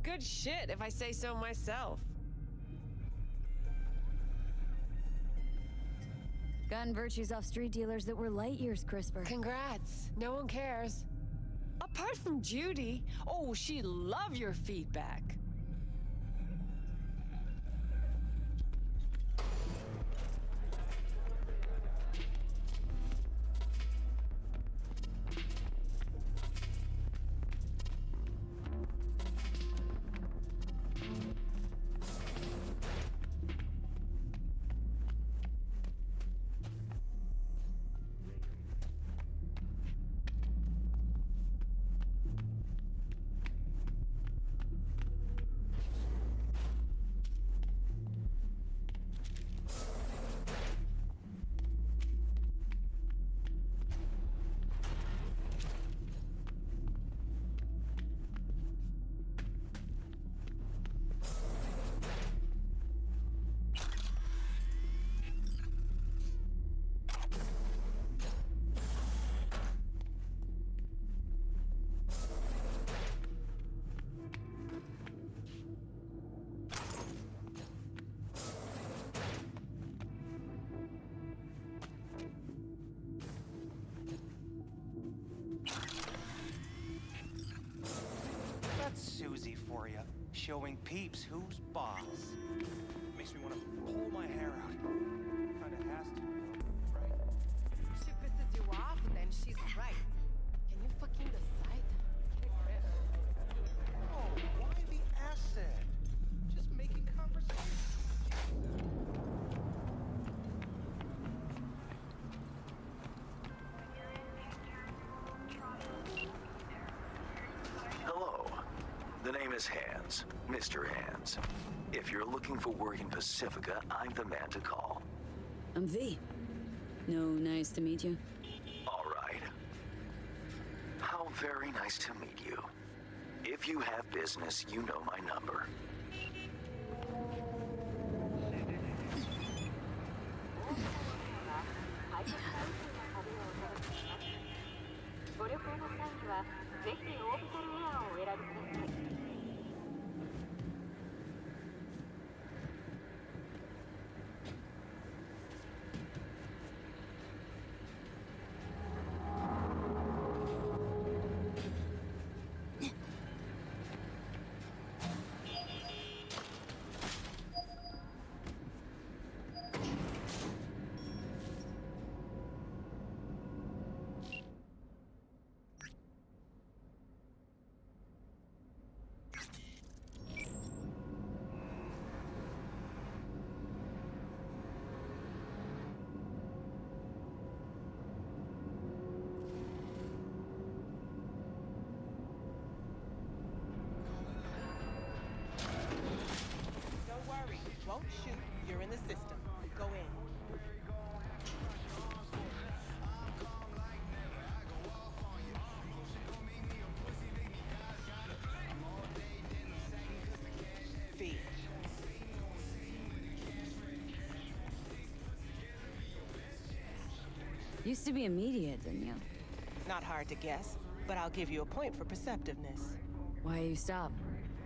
[SPEAKER 15] Good shit, if I say so myself.
[SPEAKER 4] Gotten virtues off street dealers that were light years crisper.
[SPEAKER 15] Congrats. No one cares. Apart from Judy, oh, she'd love your feedback.
[SPEAKER 18] Susie for you, showing peeps who's boss. Makes me want to pull my hair out. Kinda has to, right?
[SPEAKER 17] She pisses you off, then she's right. Can you fucking decide?
[SPEAKER 18] Oh, why the acid? Just making conversation.
[SPEAKER 19] Hello. The name is Hands, Mr. Hands. If you're looking for work in Pacifica, I'm the man to call.
[SPEAKER 4] I'm V. No, nice to meet you.
[SPEAKER 19] All right. How very nice to meet you. If you have business, you know my number.
[SPEAKER 17] Don't shoot. You're in the system. Go in. V.
[SPEAKER 4] Used to be immediate, didn't you?
[SPEAKER 17] Not hard to guess, but I'll give you a point for perceptiveness.
[SPEAKER 4] Why you stop?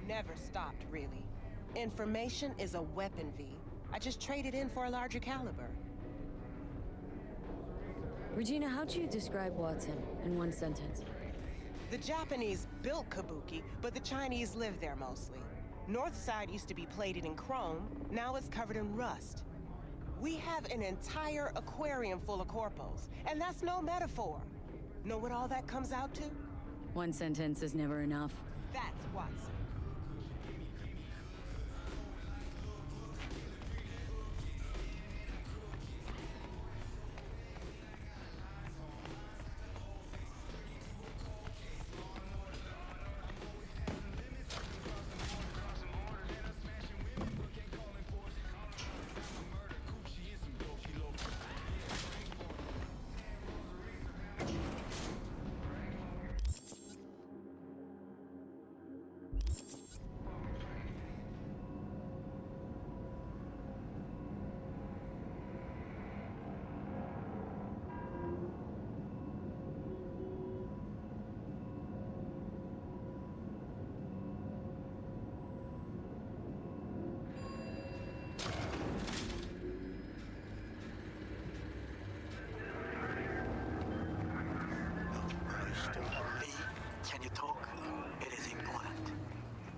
[SPEAKER 17] Never stopped, really. Information is a weapon, V. I just traded in for a larger caliber.
[SPEAKER 4] Regina, how'd you describe Watson in one sentence?
[SPEAKER 17] The Japanese built Kabuki, but the Chinese live there mostly. North side used to be plated in chrome, now it's covered in rust. We have an entire aquarium full of corpos, and that's no metaphor. Know what all that comes out to?
[SPEAKER 4] One sentence is never enough.
[SPEAKER 17] That's Watson.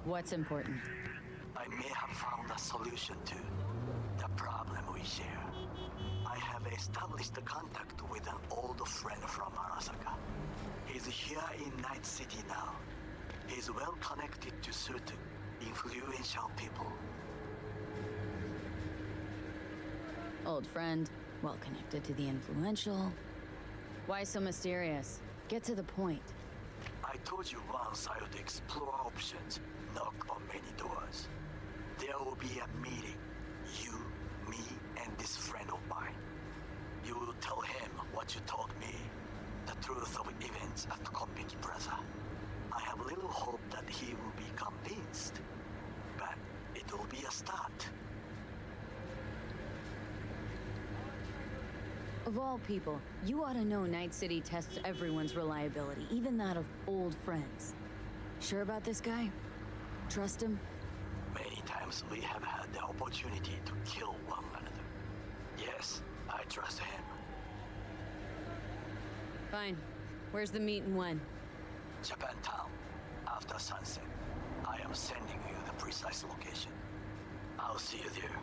[SPEAKER 4] What's important?
[SPEAKER 9] I may have found a solution to the problem we share. I have established a contact with an old friend from Arasaka. He's here in Night City now. He's well connected to certain influential people.
[SPEAKER 4] Old friend, well connected to the influential. Why so mysterious? Get to the point.
[SPEAKER 9] I told you once I would explore options, knock on many doors. There will be a meeting. You, me, and this friend of mine. You will tell him what you told me, the truth of events at Konpeki Plaza. I have little hope that he will be convinced, but it will be a start.
[SPEAKER 4] Of all people, you ought to know Night City tests everyone's reliability, even that of old friends. Sure about this guy? Trust him?
[SPEAKER 9] Many times we have had the opportunity to kill one another. Yes, I trust him.
[SPEAKER 4] Fine. Where's the meet and when?
[SPEAKER 9] Japantown. After sunset. I am sending you the precise location. I'll see you there.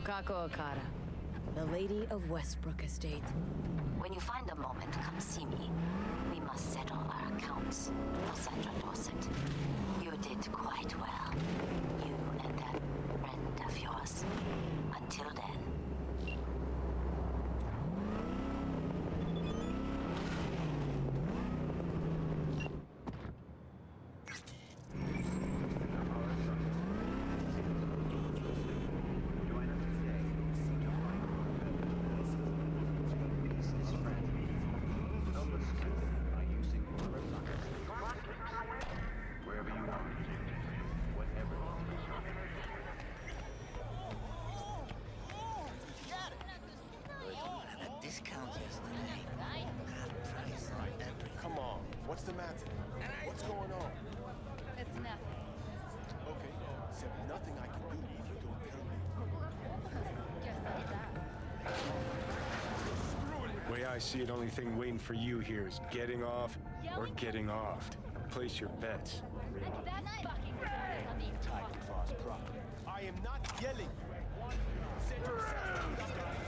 [SPEAKER 4] Kako Okada, the Lady of Westbrook Estate.
[SPEAKER 2] When you find a moment, come see me. We must settle our accounts, Cassandra Dorset. You did quite well. You and that friend of yours. Until then.
[SPEAKER 3] Come on, what's the matter? What's going on?
[SPEAKER 13] It's nothing.
[SPEAKER 3] Okay, except nothing I can do if you don't tell me.
[SPEAKER 13] Just like that.
[SPEAKER 3] Way I see it, only thing waiting for you here is getting off or getting offed. Place your bets. Tiger Claw's property. I am not yelling.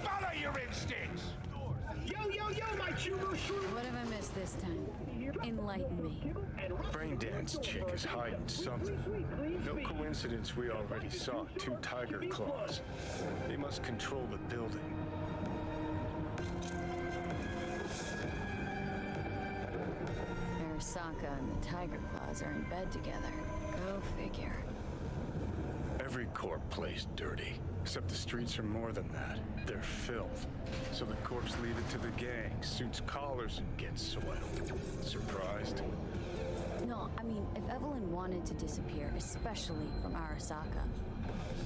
[SPEAKER 5] Follow your instincts!
[SPEAKER 1] Yo, my chulo shroom!
[SPEAKER 4] What have I missed this time? Enlighten me.
[SPEAKER 3] Braindance chick is hiding something. No coincidence we already saw 2 tiger claws. They must control the building.
[SPEAKER 4] Arasaka and the Tiger Claws are in bed together. Go figure.
[SPEAKER 3] Every corp plays dirty, except the streets are more than that. They're filth. So the corps leave it to the gang, suits collars, and gets soiled. Surprised?
[SPEAKER 4] No, I mean, if Evelyn wanted to disappear, especially from Arasaka,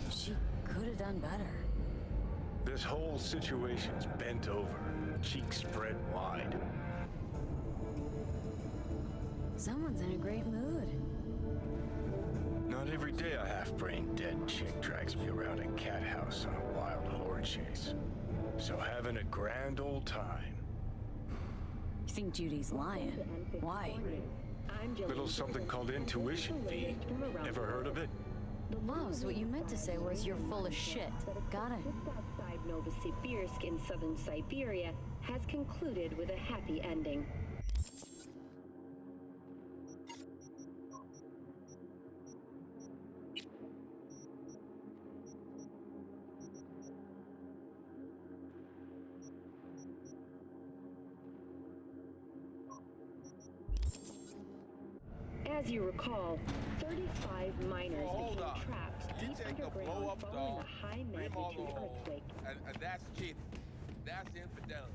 [SPEAKER 4] she could have done better.
[SPEAKER 3] This whole situation's bent over, cheeks spread wide.
[SPEAKER 4] Someone's in a great mood.
[SPEAKER 3] Not every day a half-brained dead chick drags me around a cat house on a wild whore chase. So having a grand old time.
[SPEAKER 4] You think Judy's lying? Why?
[SPEAKER 3] Little something called intuition, V. Ever heard of it?
[SPEAKER 4] No, so what you meant to say was you're full of shit. Got it.
[SPEAKER 6] Just outside Novosibirsk in southern Siberia has concluded with a happy ending. As you recall, 35 miners became trapped deep underground following a high-magnitude earthquake.
[SPEAKER 11] And that's cheating. That's infidelity.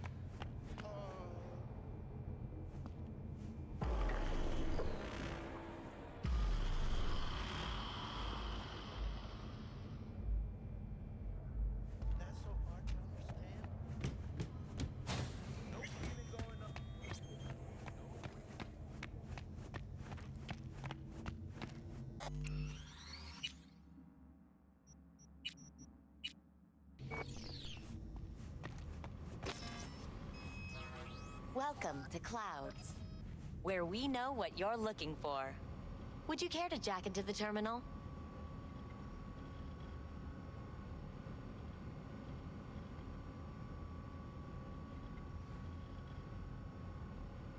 [SPEAKER 2] Welcome to Clouds, where we know what you're looking for. Would you care to jack into the terminal?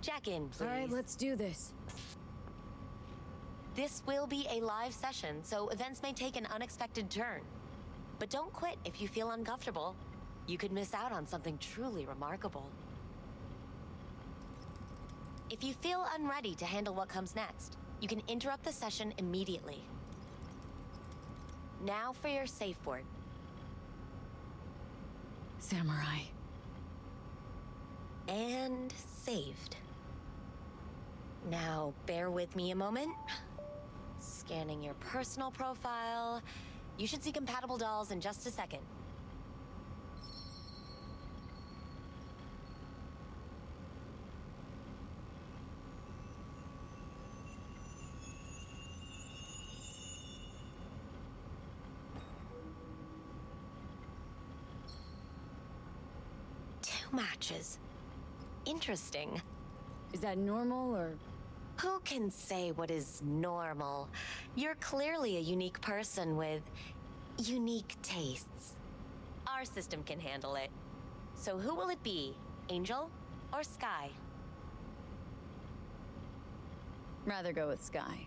[SPEAKER 2] Jack in, please.
[SPEAKER 4] All right, let's do this.
[SPEAKER 2] This will be a live session, so events may take an unexpected turn. But don't quit if you feel uncomfortable. You could miss out on something truly remarkable. If you feel unready to handle what comes next, you can interrupt the session immediately. Now for your safe word.
[SPEAKER 4] Samurai.
[SPEAKER 2] And saved. Now, bear with me a moment. Scanning your personal profile. You should see compatible dolls in just a second. Matches. Interesting.
[SPEAKER 4] Is that normal or?
[SPEAKER 2] Who can say what is normal? You're clearly a unique person with unique tastes.
[SPEAKER 20] our system can handle it. So who will it be? Angel or Sky?
[SPEAKER 4] Rather go with Sky.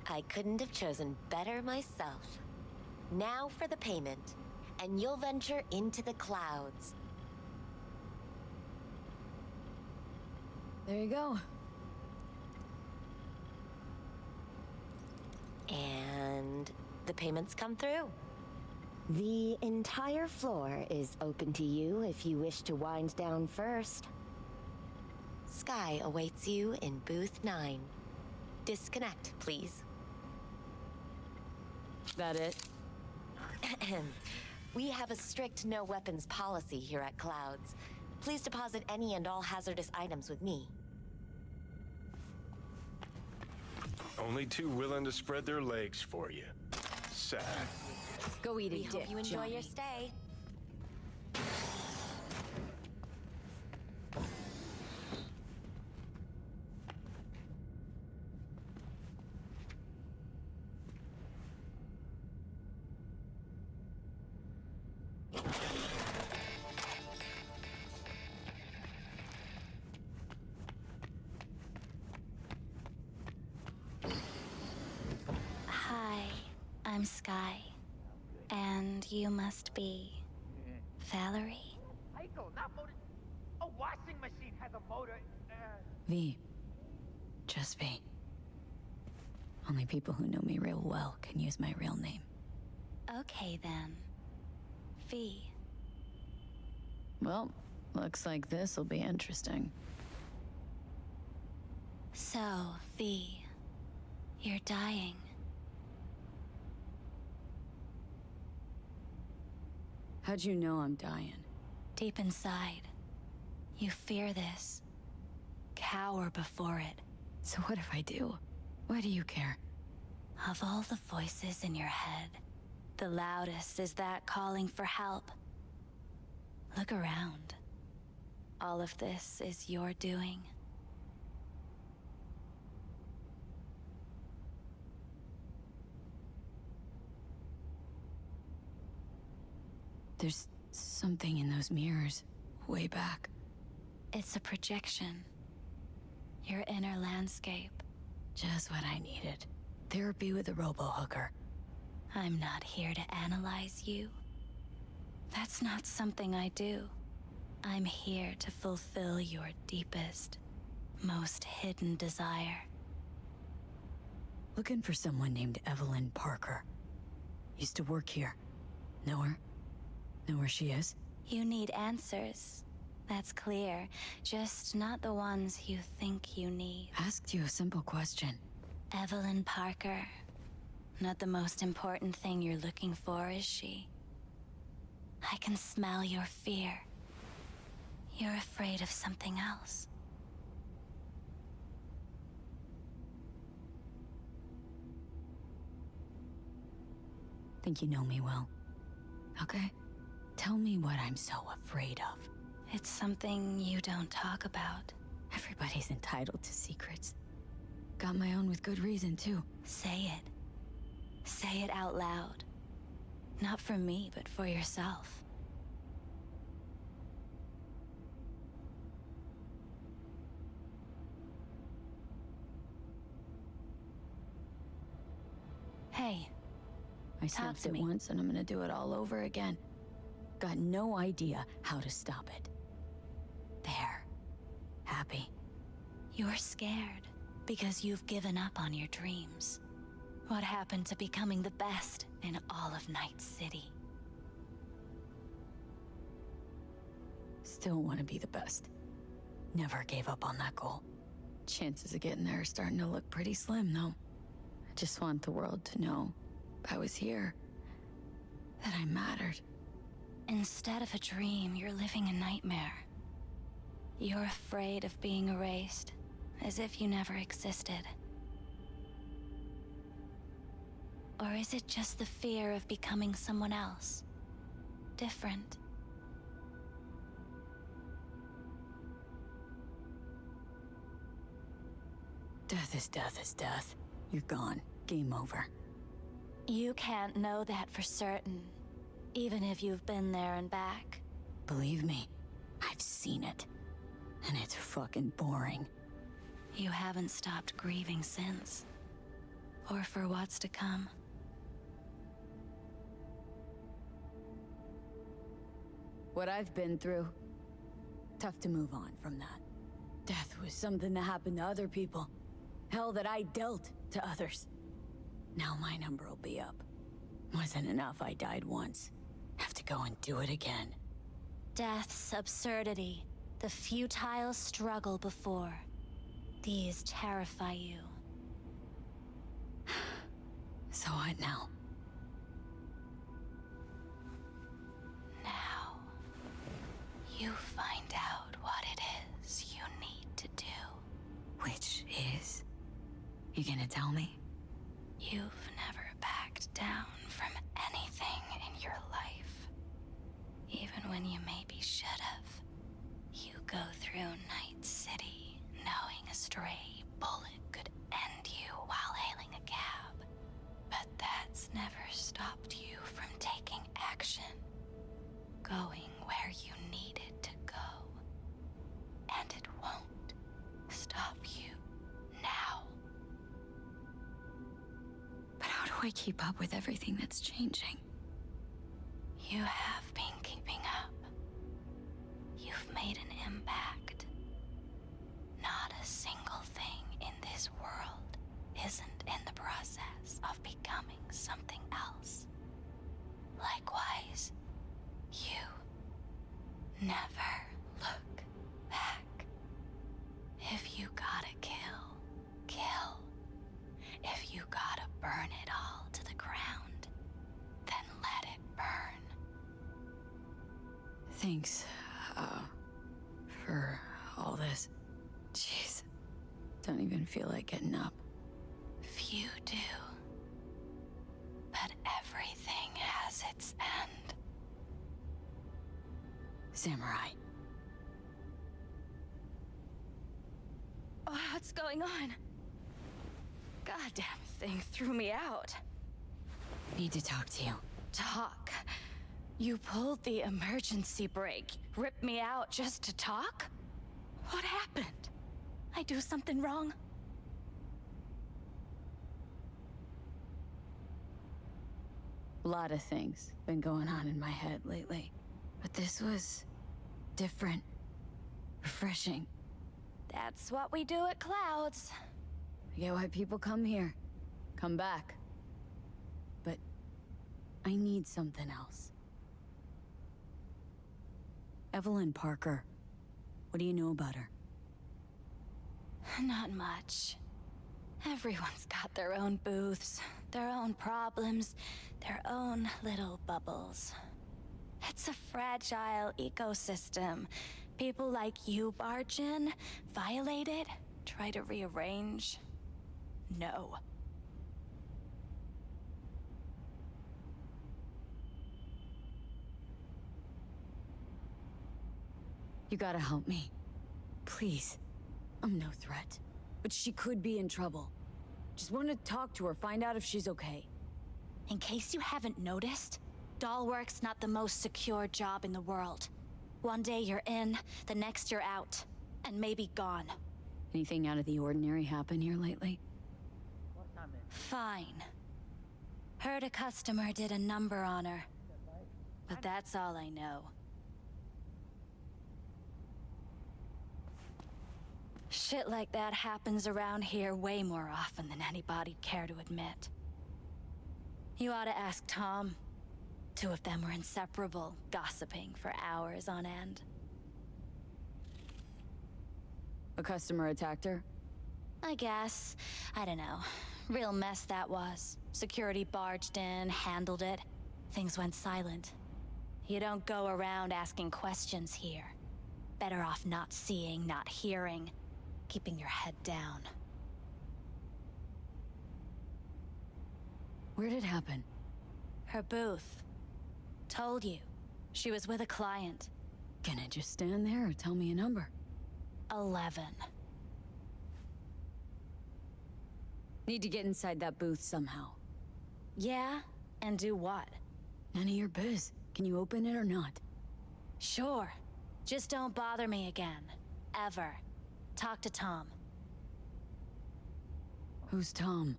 [SPEAKER 20] I couldn't have chosen better myself. Now for the payment, and you'll venture into the clouds.
[SPEAKER 4] There you go.
[SPEAKER 20] And the payments come through. The entire floor is open to you if you wish to wind down first. Sky awaits you in booth 9. Disconnect, please.
[SPEAKER 4] That it?
[SPEAKER 20] We have a strict no weapons policy here at Clouds. Please deposit any and all hazardous items with me.
[SPEAKER 3] Only two willing to spread their legs for you. Sad.
[SPEAKER 4] Go eat a
[SPEAKER 20] We
[SPEAKER 4] dick,
[SPEAKER 20] hope you enjoy
[SPEAKER 4] Johnny.
[SPEAKER 20] your stay.
[SPEAKER 21] Hi, I'm Sky. And you must be Valerie?
[SPEAKER 11] A washing machine has a motor.
[SPEAKER 4] V. Just V. Only people who know me real well can use my real name.
[SPEAKER 21] Okay then. V.
[SPEAKER 4] Well, looks like this'll be interesting.
[SPEAKER 21] So, V, you're dying.
[SPEAKER 4] How'd you know I'm dying?
[SPEAKER 21] Deep inside, you fear this. Cower before it.
[SPEAKER 4] So what if I do? Why do you care?
[SPEAKER 21] Of all the voices in your head, the loudest is that calling for help. Look around. All of this is your doing.
[SPEAKER 4] There's something in those mirrors, way back.
[SPEAKER 21] It's a projection. Your inner landscape.
[SPEAKER 4] Just what I needed. Therapy with a robo-hooker.
[SPEAKER 21] I'm not here to analyze you. That's not something I do. I'm here to fulfill your deepest, most hidden desire.
[SPEAKER 4] Looking for someone named Evelyn Parker. Used to work here. Know her? Know where she is?
[SPEAKER 21] You need answers. That's clear. Just not the ones you think you need.
[SPEAKER 4] Asked you a simple question.
[SPEAKER 21] Evelyn Parker. Not the most important thing you're looking for, is she? I can smell your fear. You're afraid of something else.
[SPEAKER 4] Think you know me well. Okay? Tell me what I'm so afraid of.
[SPEAKER 21] It's something you don't talk about.
[SPEAKER 4] Everybody's entitled to secrets. Got my own with good reason, too.
[SPEAKER 21] Say it. Say it out loud. Not for me, but for yourself. Hey,
[SPEAKER 4] I snapped it once and I'm gonna do it all over again. Got no idea how to stop it. There. Happy.
[SPEAKER 21] You're scared because you've given up on your dreams. What happened to becoming the best in all of Night City?
[SPEAKER 4] Still want to be the best. Never gave up on that goal. Chances of getting there are starting to look pretty slim, though. I just want the world to know I was here. That I mattered.
[SPEAKER 21] Instead of a dream, you're living a nightmare. You're afraid of being erased, as if you never existed. Or is it just the fear of becoming someone else? Different?
[SPEAKER 4] Death is death is death. You're gone. Game over.
[SPEAKER 21] You can't know that for certain. Even if you've been there and back.
[SPEAKER 4] Believe me, I've seen it. And it's fucking boring.
[SPEAKER 21] You haven't stopped grieving since. Or for what's to come.
[SPEAKER 4] What I've been through, tough to move on from that. Death was something that happened to other people. Hell that I dealt to others. Now my number will be up. Wasn't enough I died once. Have to go and do it again.
[SPEAKER 21] Death's absurdity. The futile struggle before. These terrify you.
[SPEAKER 4] So what now?
[SPEAKER 21] Now, you find out what it is you need to do.
[SPEAKER 4] Which is? You gonna tell me?
[SPEAKER 21] You've never backed down from anything in your life. Even when you maybe should have. You go through Night City knowing a stray bullet could end you while hailing a cab. But that's never stopped you from taking action. Going where you needed to go. And it won't stop you now.
[SPEAKER 4] But how do I keep up with everything that's changing?
[SPEAKER 21] You have been keeping up. You've made an impact. Not a single thing in this world isn't in the process of becoming something else. Likewise, you never look back. If you gotta kill, kill. If you gotta burn it all to the ground, then let it burn.
[SPEAKER 4] Thanks, for all this. Jeez, don't even feel like getting up.
[SPEAKER 21] Few do. But everything has its end.
[SPEAKER 4] Samurai.
[SPEAKER 21] What's going on? Goddamn thing threw me out.
[SPEAKER 4] Need to talk to you.
[SPEAKER 21] Talk? You pulled the emergency brake, ripped me out just to talk? What happened? I do something wrong?
[SPEAKER 4] A lot of things been going on in my head lately. But this was different. Refreshing.
[SPEAKER 21] That's what we do at Clouds.
[SPEAKER 4] I get why people come here. Come back. But I need something else. Evelyn Parker. What do you know about her?
[SPEAKER 21] Not much. Everyone's got their own booths, their own problems, their own little bubbles. It's a fragile ecosystem. People like you barge in, violate it, try to rearrange. No.
[SPEAKER 4] You gotta help me. Please. I'm no threat. But she could be in trouble. Just want to talk to her, find out if she's okay.
[SPEAKER 21] In case you haven't noticed, doll work's not the most secure job in the world. One day you're in, the next you're out. And maybe gone.
[SPEAKER 4] Anything out of the ordinary happen here lately?
[SPEAKER 21] Fine. Heard a customer did a number on her. But that's all I know. Shit like that happens around here way more often than anybody'd care to admit. You ought to ask Tom. Two of them were inseparable, gossiping for hours on end.
[SPEAKER 4] A customer attacked her?
[SPEAKER 21] I guess. I don't know. Real mess that was. Security barged in, handled it. Things went silent. You don't go around asking questions here. Better off not seeing, not hearing. Keeping your head down.
[SPEAKER 4] Where'd it happen?
[SPEAKER 21] Her booth. Told you. She was with a client.
[SPEAKER 4] Can I just stand there or tell me a number?
[SPEAKER 21] 11.
[SPEAKER 4] Need to get inside that booth somehow.
[SPEAKER 21] Yeah? And do what?
[SPEAKER 4] None of your biz. Can you open it or not?
[SPEAKER 21] Sure. Just don't bother me again. Ever. Talk to Tom.
[SPEAKER 4] Who's Tom?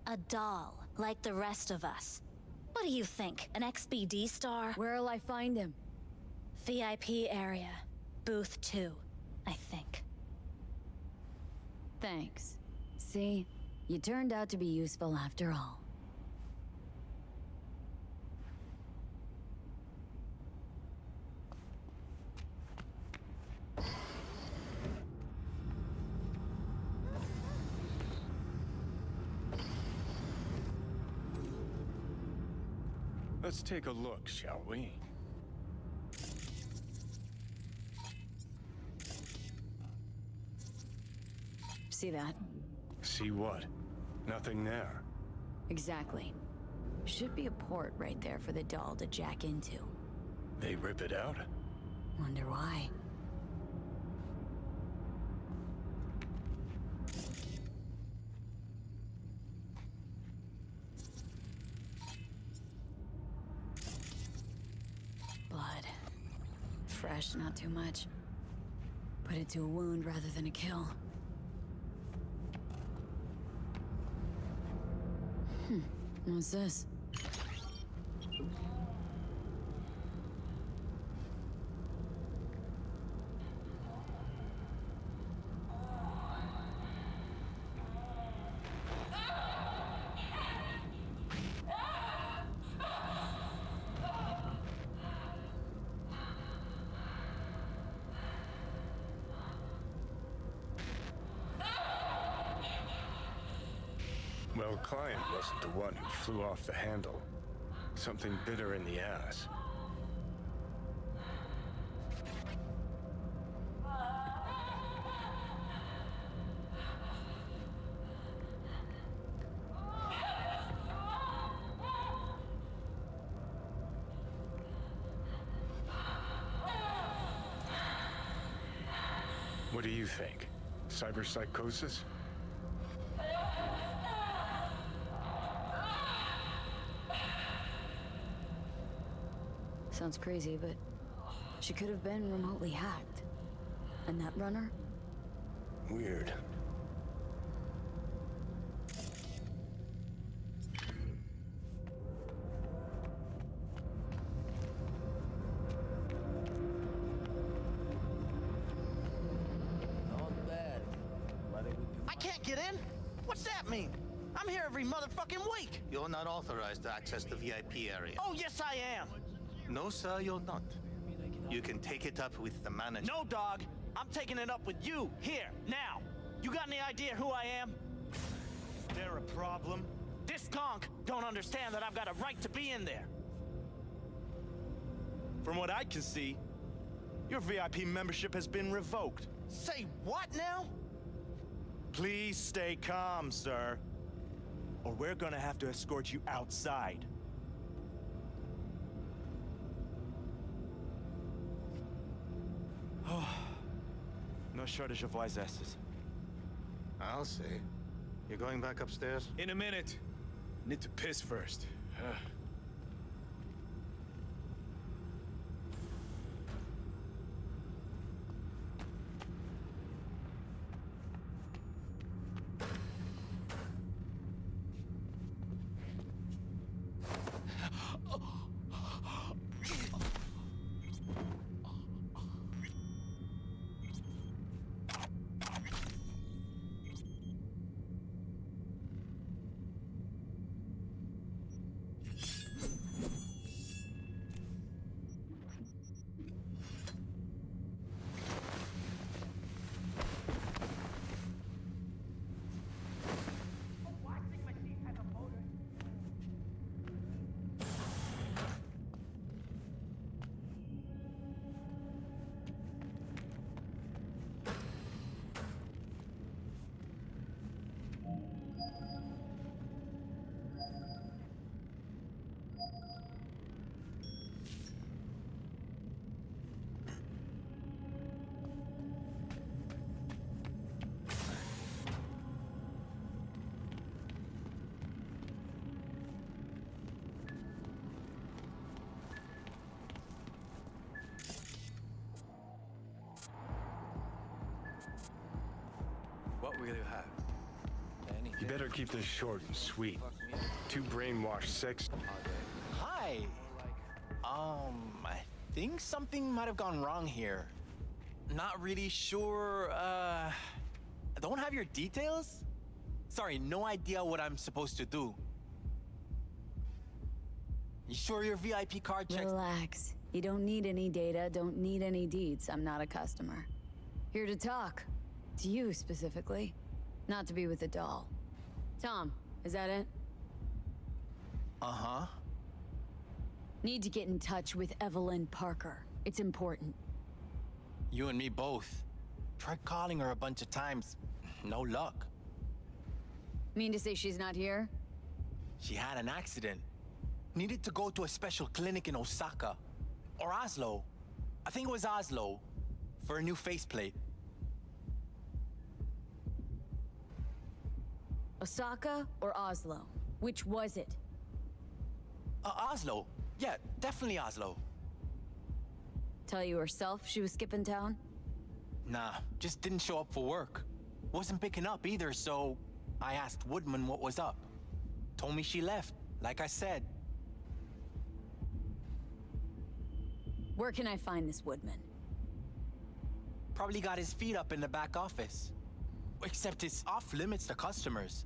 [SPEAKER 21] A doll, like the rest of us. What do you think, an XBD star?
[SPEAKER 4] Where'll I find him?
[SPEAKER 21] VIP area. Booth 2, I think.
[SPEAKER 4] Thanks. See? You turned out to be useful after all.
[SPEAKER 3] Let's take a look, shall we?
[SPEAKER 4] See that?
[SPEAKER 3] See what? Nothing there.
[SPEAKER 4] Exactly. Should be a port right there for the doll to jack into.
[SPEAKER 3] They rip it out?
[SPEAKER 4] Wonder why. Blood. Fresh, not too much. Put it to a wound rather than a kill. What's this?
[SPEAKER 3] Well, client wasn't the one who flew off the handle. Something bit her in the ass. What do you think? Cyberpsychosis?
[SPEAKER 4] Sounds crazy, but she could have been remotely hacked. A netrunner?
[SPEAKER 3] Weird.
[SPEAKER 7] Not bad. I can't get in? What's that mean? I'm here every motherfucking week.
[SPEAKER 10] You're not authorized to access the VIP area.
[SPEAKER 7] Oh, yes, I am.
[SPEAKER 10] No, sir, you're not. You can take it up with the manager.
[SPEAKER 7] No, dog. I'm taking it up with you, here, now. You got any idea who I am?
[SPEAKER 18] Is there a problem?
[SPEAKER 7] This conch don't understand that I've got a right to be in there.
[SPEAKER 18] From what I can see, your VIP membership has been revoked.
[SPEAKER 7] Say what now?
[SPEAKER 18] Please stay calm, sir. Or we're gonna have to escort you outside. No shortage of wise asses.
[SPEAKER 10] I'll say. You're going back upstairs?
[SPEAKER 18] In a minute. Need to piss first. What will you have?
[SPEAKER 3] You better keep this short and sweet. Two brainwashed sex...
[SPEAKER 8] Hi! I think something might have gone wrong here. Not really sure, don't have your details? Sorry, no idea what I'm supposed to do. You sure your VIP card checks?
[SPEAKER 4] Relax. You don't need any data, don't need any deeds. I'm not a customer. Here to talk. To you, specifically. Not to be with a doll. Tom, is that it?
[SPEAKER 8] Uh-huh.
[SPEAKER 4] Need to get in touch with Evelyn Parker. It's important.
[SPEAKER 8] You and me both. Tried calling her a bunch of times. No luck.
[SPEAKER 4] Mean to say she's not here?
[SPEAKER 8] She had an accident. Needed to go to a special clinic in Osaka. Or Oslo. I think it was Oslo. For a new faceplate.
[SPEAKER 4] Osaka or Oslo? Which was it?
[SPEAKER 8] Oslo. Yeah, definitely Oslo.
[SPEAKER 4] Tell you herself she was skipping town?
[SPEAKER 8] Nah, just didn't show up for work. Wasn't picking up either, so I asked Woodman what was up. Told me she left, like I said.
[SPEAKER 4] Where can I find this Woodman?
[SPEAKER 8] Probably got his feet up in the back office. Except it's off limits to customers.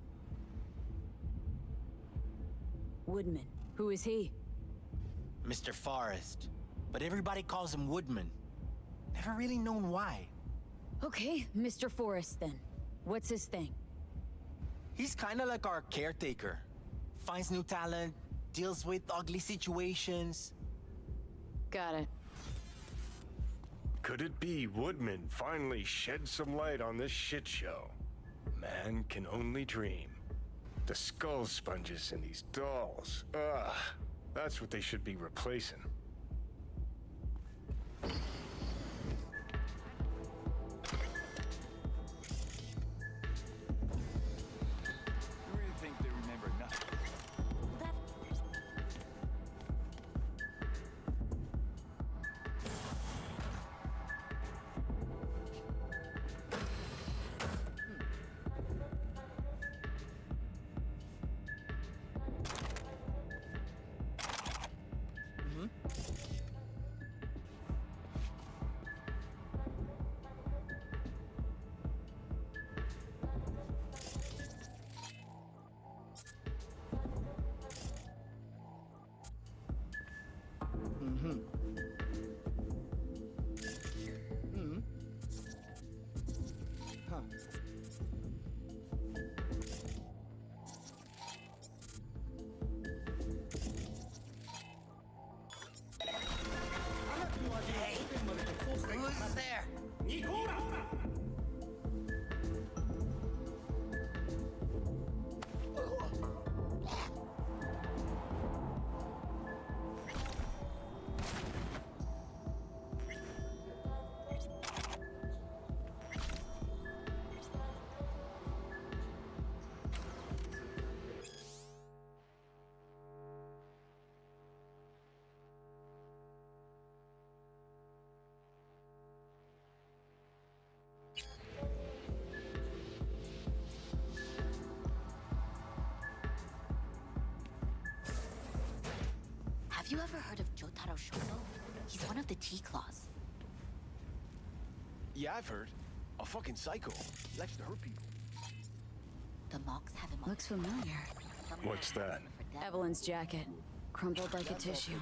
[SPEAKER 4] Woodman. Who is he?
[SPEAKER 8] Mr. Forrest. But everybody calls him Woodman. Never really known why.
[SPEAKER 4] Okay, Mr. Forrest then. What's his thing?
[SPEAKER 8] He's kinda like our caretaker. Finds new talent, deals with ugly situations.
[SPEAKER 4] Got it.
[SPEAKER 3] Could it be Woodman finally shed some light on this shit show? Man can only dream. The skull sponges in these dolls. Ugh. That's what they should be replacing.
[SPEAKER 18] You really think they remember nothing?
[SPEAKER 7] Hey, who's there?
[SPEAKER 2] Have you ever heard of Jotaro Shoto? He's one of the T-Claws.
[SPEAKER 18] Yeah, I've heard. A fucking psycho. Likes to hurt people.
[SPEAKER 2] The monks have him.
[SPEAKER 4] Looks familiar.
[SPEAKER 3] What's that?
[SPEAKER 4] Evelyn's jacket. Crumpled like a tissue.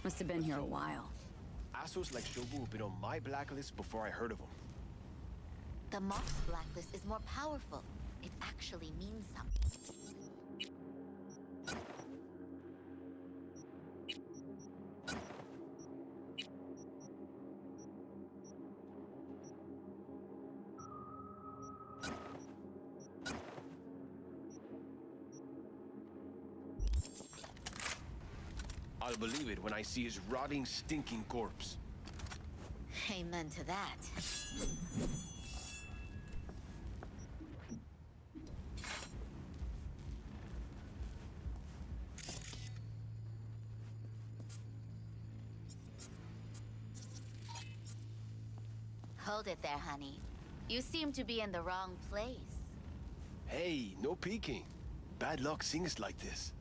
[SPEAKER 4] Must have been here a while.
[SPEAKER 18] Assholes like Shobu have been on my blacklist before I heard of them.
[SPEAKER 2] The monk's blacklist is more powerful. It actually means something.
[SPEAKER 18] I'll believe it when I see his rotting, stinking corpse.
[SPEAKER 2] Amen to that. Hold it there, honey. You seem to be in the wrong place.
[SPEAKER 3] Hey, no peeking. Bad luck sings like this.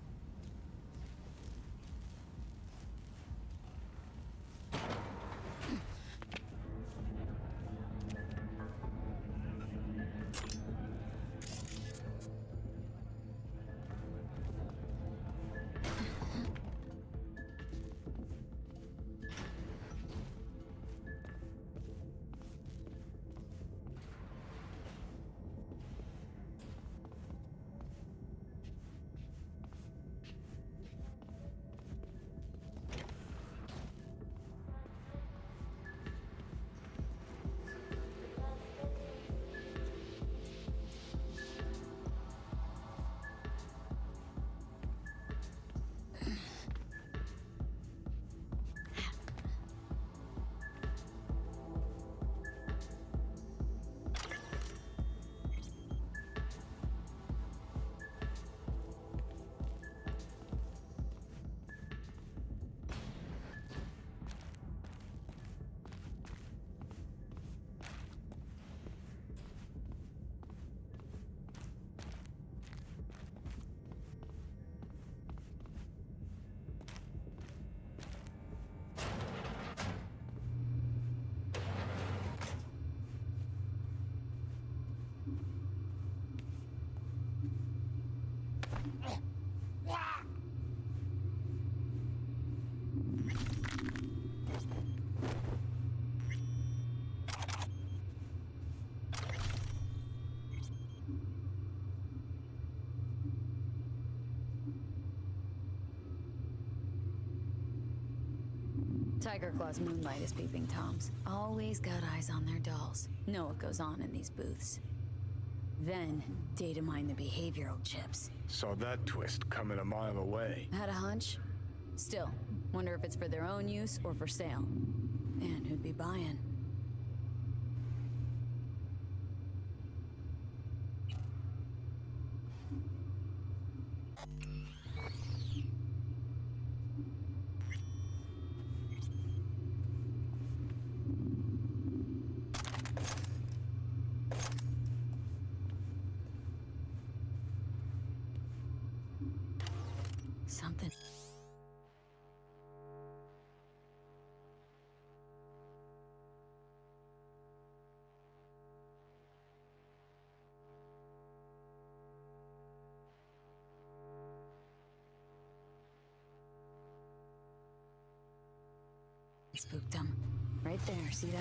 [SPEAKER 4] Tiger Claw's moonlight is peeping Toms. Always got eyes on their dolls. Know what goes on in these booths. Then, data mine the behavioral chips.
[SPEAKER 3] Saw that twist coming a mile away.
[SPEAKER 4] Had a hunch? Still, wonder if it's for their own use or for sale. And who'd be buying? Something. Spooked them. Right there, see that?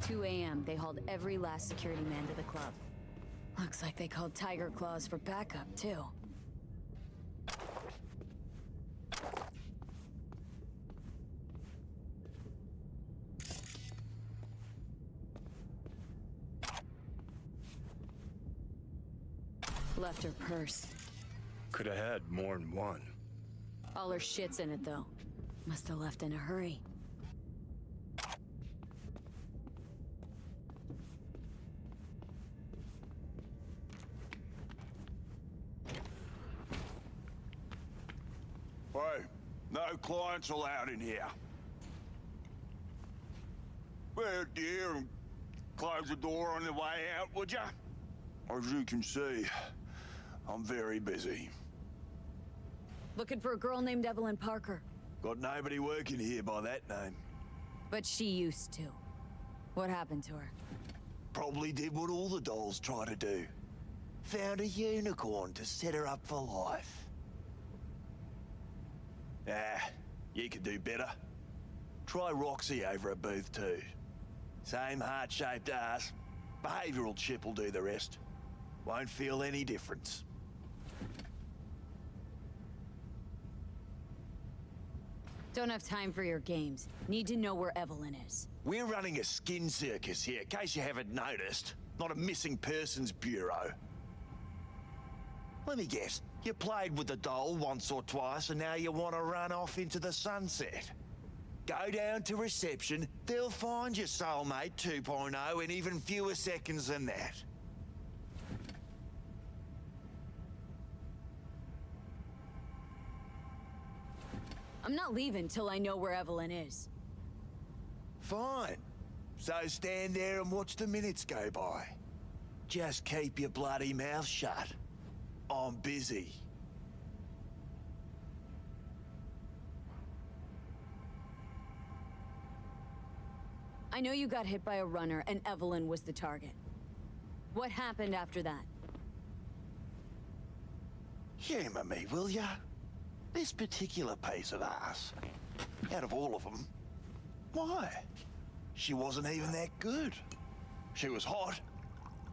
[SPEAKER 4] 2 a.m., they hauled every last security man to the club. Looks like they called Tiger Claws for backup, too. Left her purse.
[SPEAKER 3] Could have had more than one.
[SPEAKER 4] All her shit's in it, though. Must have left in a hurry.
[SPEAKER 14] Hey, no clients allowed in here. Well, dear, and close the door on the way out, would ya? As you can see, I'm very busy.
[SPEAKER 4] Looking for a girl named Evelyn Parker.
[SPEAKER 14] Got nobody working here by that name.
[SPEAKER 4] But she used to. What happened to her?
[SPEAKER 14] Probably did what all the dolls try to do. Found a unicorn to set her up for life. Ah, you could do better. Try Roxy over at booth 2. Same heart-shaped ass. Behavioral chip will do the rest. Won't feel any difference.
[SPEAKER 4] Don't have time for your games. Need to know where Evelyn is.
[SPEAKER 14] We're running a skin circus here, in case you haven't noticed. Not a missing persons bureau. Let me guess. You played with the doll once or twice and now you want to run off into the sunset. Go down to reception, they'll find your soulmate 2.0 in even fewer seconds than that.
[SPEAKER 4] I'm not leaving till I know where Evelyn is.
[SPEAKER 14] Fine. So stand there and watch the minutes go by. Just keep your bloody mouth shut. I'm busy.
[SPEAKER 4] I know you got hit by a runner and Evelyn was the target. What happened after that?
[SPEAKER 14] Humour me, will ya? This particular piece of ass, out of all of them, why? She wasn't even that good. She was hot,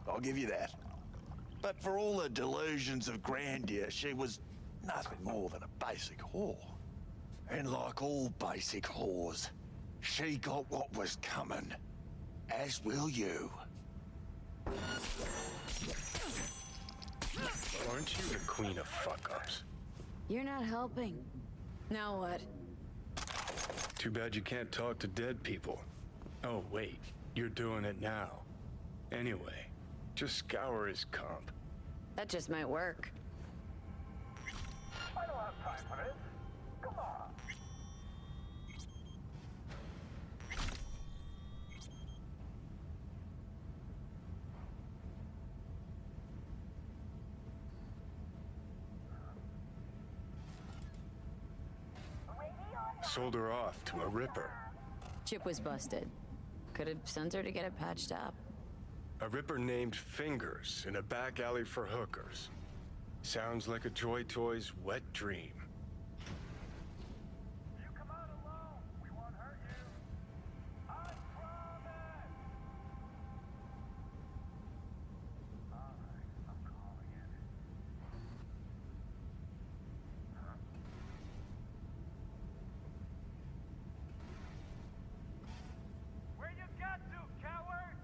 [SPEAKER 14] I'll give you that. But for all the delusions of grandeur, she was nothing more than a basic whore. And like all basic whores, she got what was coming, as will you.
[SPEAKER 3] Aren't you the queen of fuck-ups?
[SPEAKER 4] You're not helping. Now what?
[SPEAKER 3] Too bad you can't talk to dead people. Oh, wait. You're doing it now. Anyway, just scour his comp.
[SPEAKER 4] That just might work.
[SPEAKER 11] I don't have time for this. Come on.
[SPEAKER 3] Sold her off to a ripper.
[SPEAKER 4] Chip was busted. Could have sent her to get it patched up.
[SPEAKER 3] A ripper named Fingers in a back alley for hookers. Sounds like a Joy Toy's wet dream.
[SPEAKER 11] You come out alone. We won't hurt you. I promise. All right, I'm calling it. Where you got to, coward?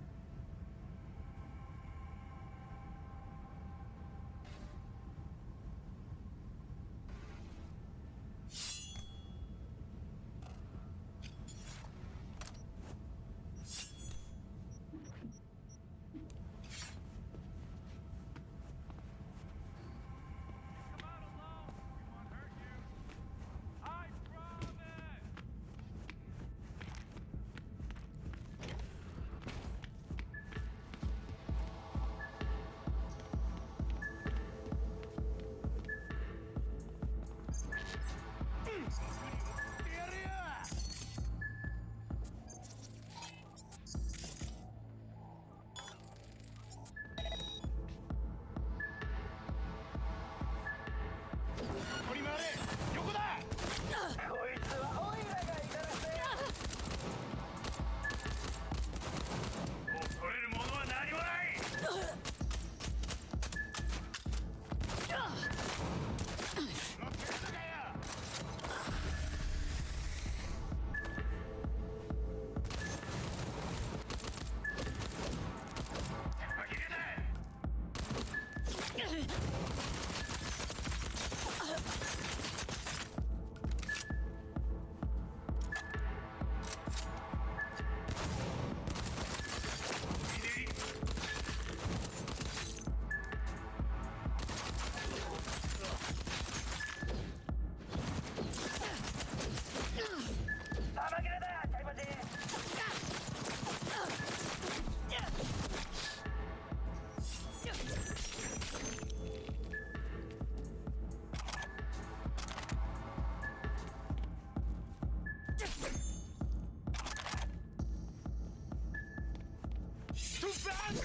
[SPEAKER 11] Too fast!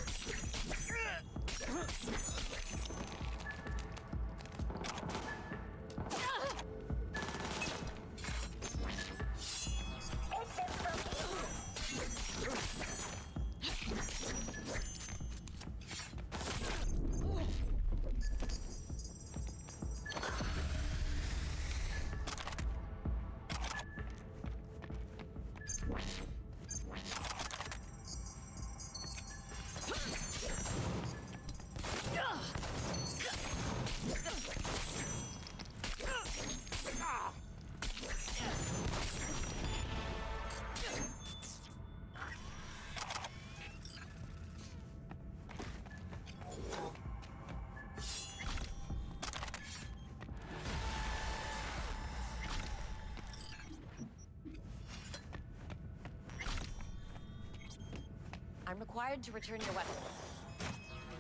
[SPEAKER 13] I'm required to return your weapon.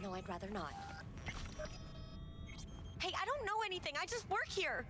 [SPEAKER 15] No, I'd rather not. Hey, I don't know anything. I just work here.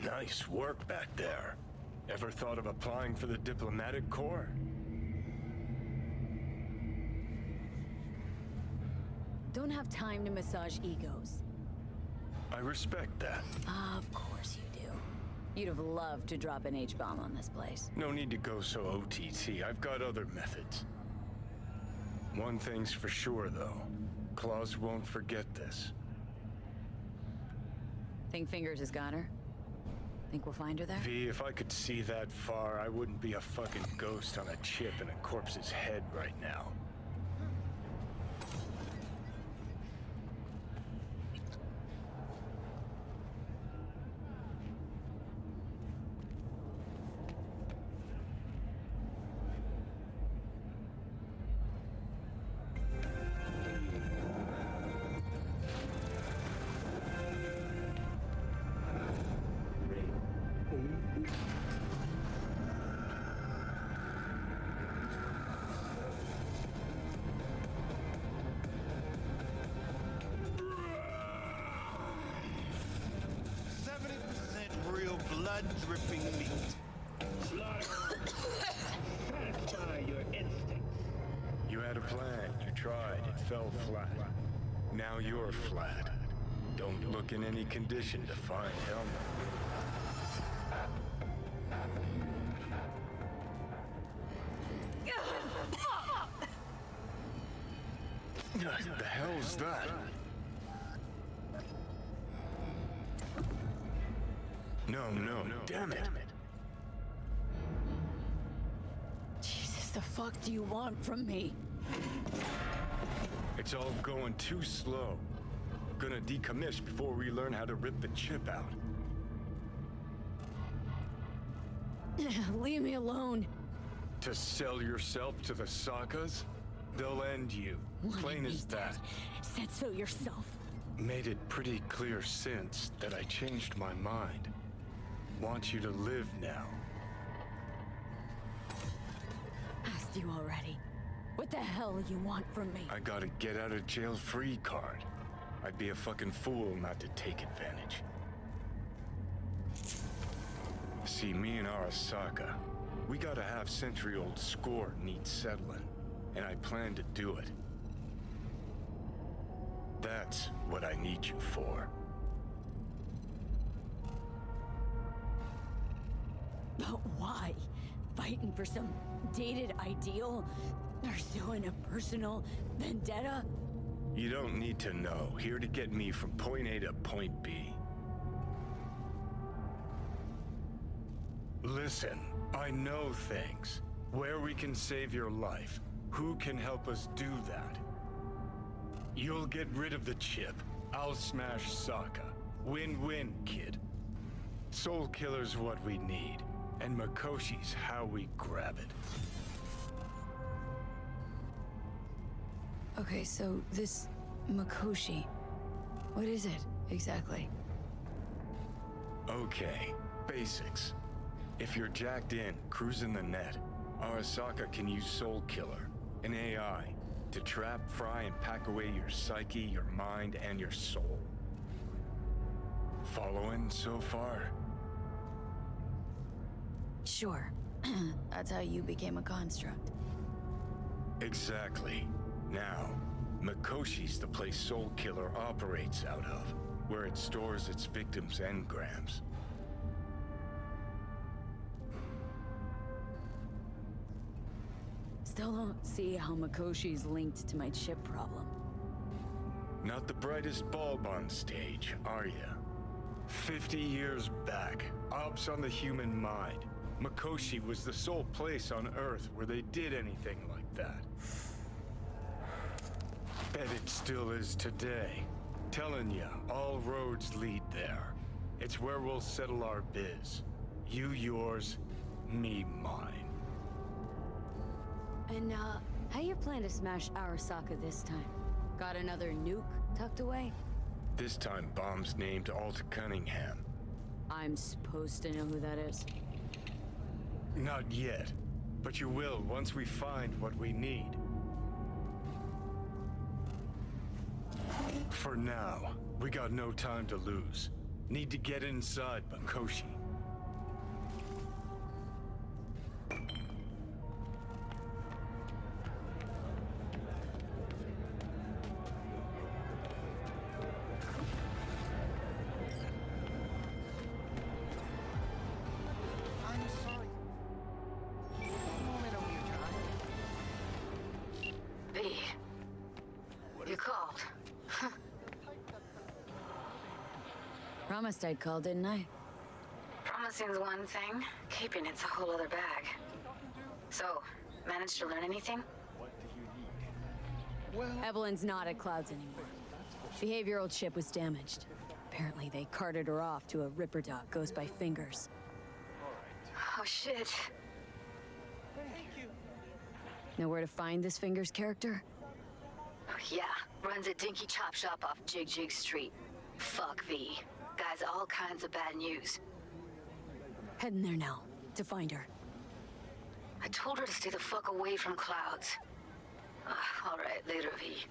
[SPEAKER 3] Nice work back there. Ever thought of applying for the diplomatic corps?
[SPEAKER 4] Don't have time to massage egos.
[SPEAKER 3] I respect that.
[SPEAKER 4] Of course you do. You'd have loved to drop an H-bomb on this place.
[SPEAKER 3] No need to go so OTT. I've got other methods. One thing's for sure, though. Claus won't forget this.
[SPEAKER 4] Think Fingers has got her? Think we'll find her there?
[SPEAKER 3] V, if I could see that far, I wouldn't be a fucking ghost on a chip in a corpse's head right now.
[SPEAKER 10] Dripping meat.
[SPEAKER 1] Satisfy your instincts.
[SPEAKER 3] You had a plan, you tried, it fell flat. Now you're flat. Don't look in any condition to find Helmet. The hell's that? No, damn it.
[SPEAKER 4] Jesus, the fuck do you want from me?
[SPEAKER 3] It's all going too slow. Gonna decommiss before we learn how to rip the chip out.
[SPEAKER 4] Leave me alone.
[SPEAKER 3] To sell yourself to the Sakas? They'll end you. Plain as that.
[SPEAKER 4] Said so yourself.
[SPEAKER 3] Made it pretty clear since that I changed my mind. Want you to live now.
[SPEAKER 4] with you already. What the hell you want from me?
[SPEAKER 3] I got a get out of jail free card. I'd be a fucking fool not to take advantage. See, me and Arasaka, we got a half-century-old score needs settling, and I plan to do it. That's what I need you for.
[SPEAKER 4] But why? Fighting for some dated ideal? Pursuing a personal vendetta?
[SPEAKER 3] You don't need to know. Here to get me from point A to point B. Listen, I know things. Where we can save your life. Who can help us do that? You'll get rid of the chip. I'll smash Sokka. Win-win, kid. Soul Killer's what we need, and Mikoshi's how we grab it.
[SPEAKER 4] Okay, so this Mikoshi, what is it exactly?
[SPEAKER 3] Okay, basics. If you're jacked in, cruising the net, Arasaka can use Soul Killer, an AI, to trap, fry, and pack away your psyche, your mind, and your soul. Following so far?
[SPEAKER 4] Sure. That's how you became a construct.
[SPEAKER 3] Exactly. Now, Mikoshi's the place Soul Killer operates out of, where it stores its victims' engrams.
[SPEAKER 4] Still don't see how Mikoshi's linked to my chip problem.
[SPEAKER 3] Not the brightest bulb on stage, are ya? 50 years back, ops on the human mind. Mikoshi was the sole place on Earth where they did anything like that. Bet it still is today. Telling ya, all roads lead there. It's where we'll settle our biz. You yours, me mine.
[SPEAKER 4] And, how you plan to smash Arasaka this time? Got another nuke tucked away?
[SPEAKER 3] This time, bomb's named Alta Cunningham.
[SPEAKER 4] I'm supposed to know who that is.
[SPEAKER 3] Not yet, but you will once we find what we need. For now, we got no time to lose. Need to get inside Mikoshi.
[SPEAKER 2] You called.
[SPEAKER 4] Promised I'd call, didn't I?
[SPEAKER 2] Promising's one thing, keeping it's a whole other bag. So, managed to learn anything?
[SPEAKER 4] Evelyn's not at Clouds anymore. Behavioral chip was damaged. Apparently they carted her off to a Ripper doc goes by Fingers.
[SPEAKER 2] Oh shit.
[SPEAKER 4] Know where to find this Fingers character?
[SPEAKER 2] Yeah, runs a dinky chop shop off Jig Jig Street. Fuck V. Guy's all kinds of bad news.
[SPEAKER 4] Heading there now, to find her.
[SPEAKER 2] I told her to stay the fuck away from Clouds. All right, later, V.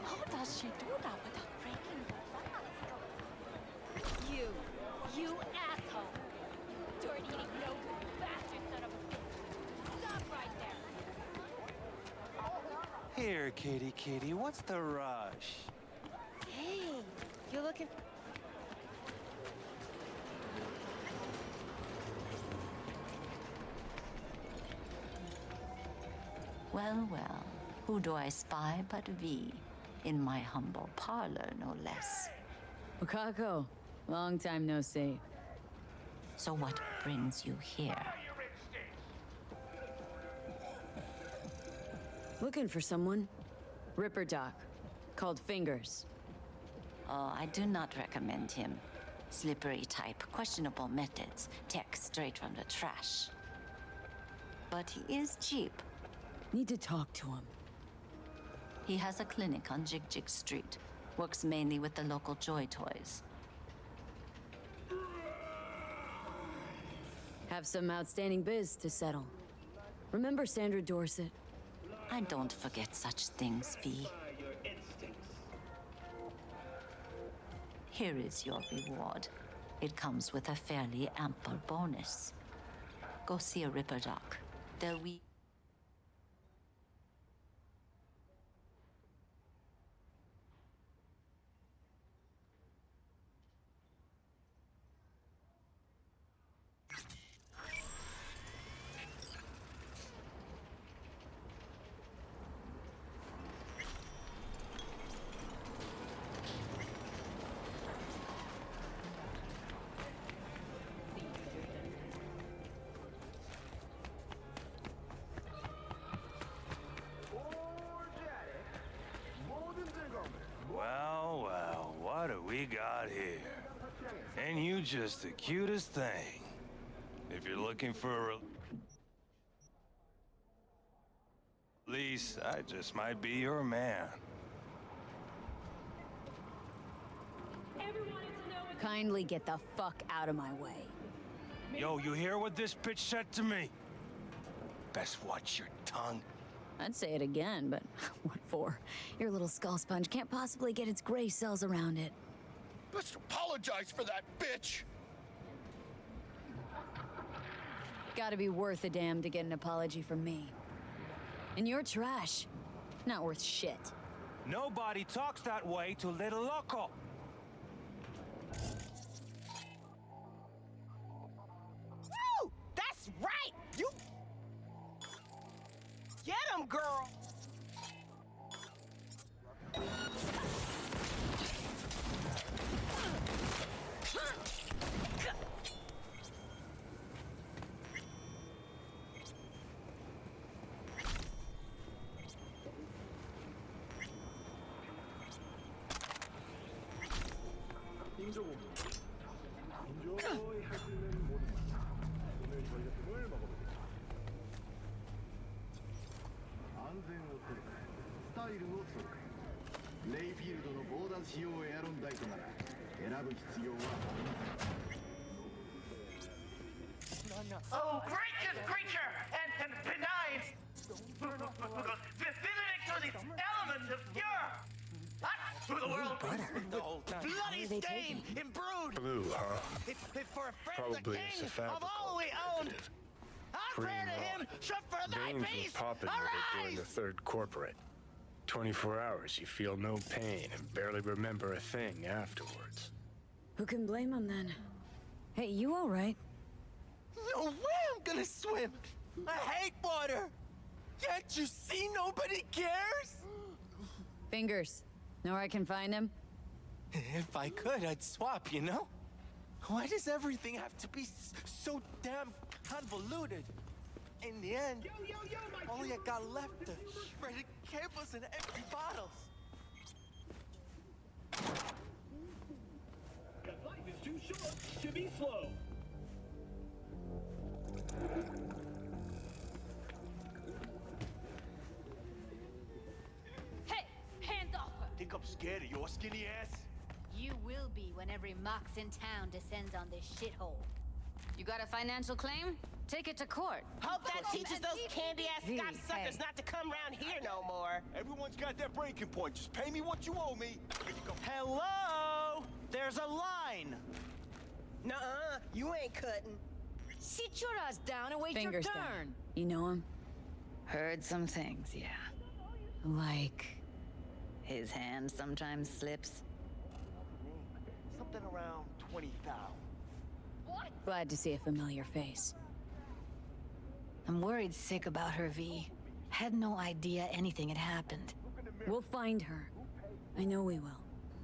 [SPEAKER 15] How does she do that without breaking the glass? You asshole! Dirt-eating no-good bastard son of a bitch! Stop right there!
[SPEAKER 18] Here, kitty, what's the rush?
[SPEAKER 15] Hey, you looking...
[SPEAKER 2] Well, well, who do I spy but V? In my humble parlor, no less.
[SPEAKER 4] Wakako, long time no see.
[SPEAKER 2] So what brings you here?
[SPEAKER 4] Looking for someone. Ripper Doc, called Fingers.
[SPEAKER 2] Oh, I do not recommend him. Slippery type, questionable methods, tech straight from the trash. But he is cheap.
[SPEAKER 4] Need to talk to him.
[SPEAKER 2] He has a clinic on Jig Jig Street. Works mainly with the local Joy Toys.
[SPEAKER 4] Have some outstanding biz to settle. Remember Sandra Dorset?
[SPEAKER 2] I don't forget such things, V. Here is your reward. It comes with a fairly ample bonus. Go see a Ripper Doc. They'll we...
[SPEAKER 18] Ain't you just the cutest thing? If you're looking for a release, I just might be your man.
[SPEAKER 4] Kindly get the fuck out of my way.
[SPEAKER 18] Yo, you hear what this bitch said to me? Best watch your tongue.
[SPEAKER 4] I'd say it again, but what for? Your little skull sponge can't possibly get its gray cells around it.
[SPEAKER 10] Let's apologize for that, bitch!
[SPEAKER 4] Gotta be worth a damn to get an apology from me. And you're trash. Not worth shit.
[SPEAKER 18] Nobody talks that way to Little Loco.
[SPEAKER 17] Woo! That's right! You... Get him, girl!
[SPEAKER 11] Oh, gracious creature and benign, befitting to the elements of pure. Through the world, bloody stain, imbrued.
[SPEAKER 3] Blue, huh?
[SPEAKER 11] It's fit for a friend, the
[SPEAKER 3] Probably it's
[SPEAKER 11] king
[SPEAKER 3] a fabric.
[SPEAKER 11] of all we owned. I pray to him, should for thy
[SPEAKER 3] Veins
[SPEAKER 11] peace
[SPEAKER 3] were popping with it during the third corporate. 24 hours, you feel no pain and barely remember a thing afterwards.
[SPEAKER 4] Who can blame him then? Hey, you all right?
[SPEAKER 8] No way I'm gonna swim! I hate water! Can't you see nobody cares?
[SPEAKER 4] Fingers. Know where I can find him?
[SPEAKER 8] If I could, I'd swap, you know? Why does everything have to be so damn convoluted? In the end, all I got left are shredded cables and empty bottles.
[SPEAKER 1] Life is too short to be slow.
[SPEAKER 12] Hey, hands off her!
[SPEAKER 14] Think I'm scared of your skinny ass?
[SPEAKER 12] You will be when every mox in town descends on this shithole.
[SPEAKER 16] You got a financial claim? Take it to court.
[SPEAKER 17] Hope that teaches those candy-ass Scotch suckers not to come around here no more.
[SPEAKER 14] Everyone's got their breaking point. Just pay me what you owe me.
[SPEAKER 7] Hello? There's a line. Nuh-uh, you ain't cutting.
[SPEAKER 12] Sit your ass down and wait
[SPEAKER 4] Fingers
[SPEAKER 12] your
[SPEAKER 4] down.
[SPEAKER 12] turn.
[SPEAKER 4] You know him?
[SPEAKER 16] Heard some things, yeah.
[SPEAKER 4] Like...
[SPEAKER 16] His hand sometimes slips.
[SPEAKER 14] Something around 20,000.
[SPEAKER 12] What?
[SPEAKER 4] Glad to see a familiar face.
[SPEAKER 16] I'm worried sick about her, V. Had no idea anything had happened.
[SPEAKER 4] We'll find her. I know we will.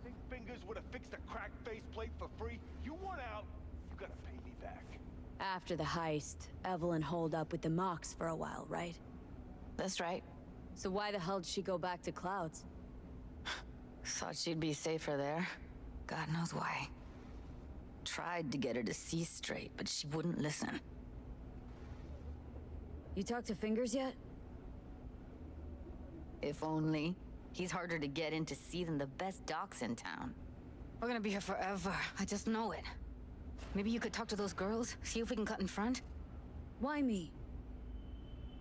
[SPEAKER 14] Think Fingers would have fixed a cracked faceplate for free? You want out, you gotta pay me back.
[SPEAKER 4] After the heist, Evelyn holed up with the Mox for a while, right?
[SPEAKER 16] That's right.
[SPEAKER 4] So why the hell did she go back to Clouds?
[SPEAKER 16] Thought she'd be safer there. God knows why. Tried to get her to see straight, but she wouldn't listen.
[SPEAKER 4] You talked to Fingers yet?
[SPEAKER 16] If only. He's harder to get in to see than the best docs in town. We're gonna be here forever. I just know it. Maybe you could talk to those girls, see if we can cut in front?
[SPEAKER 4] Why me?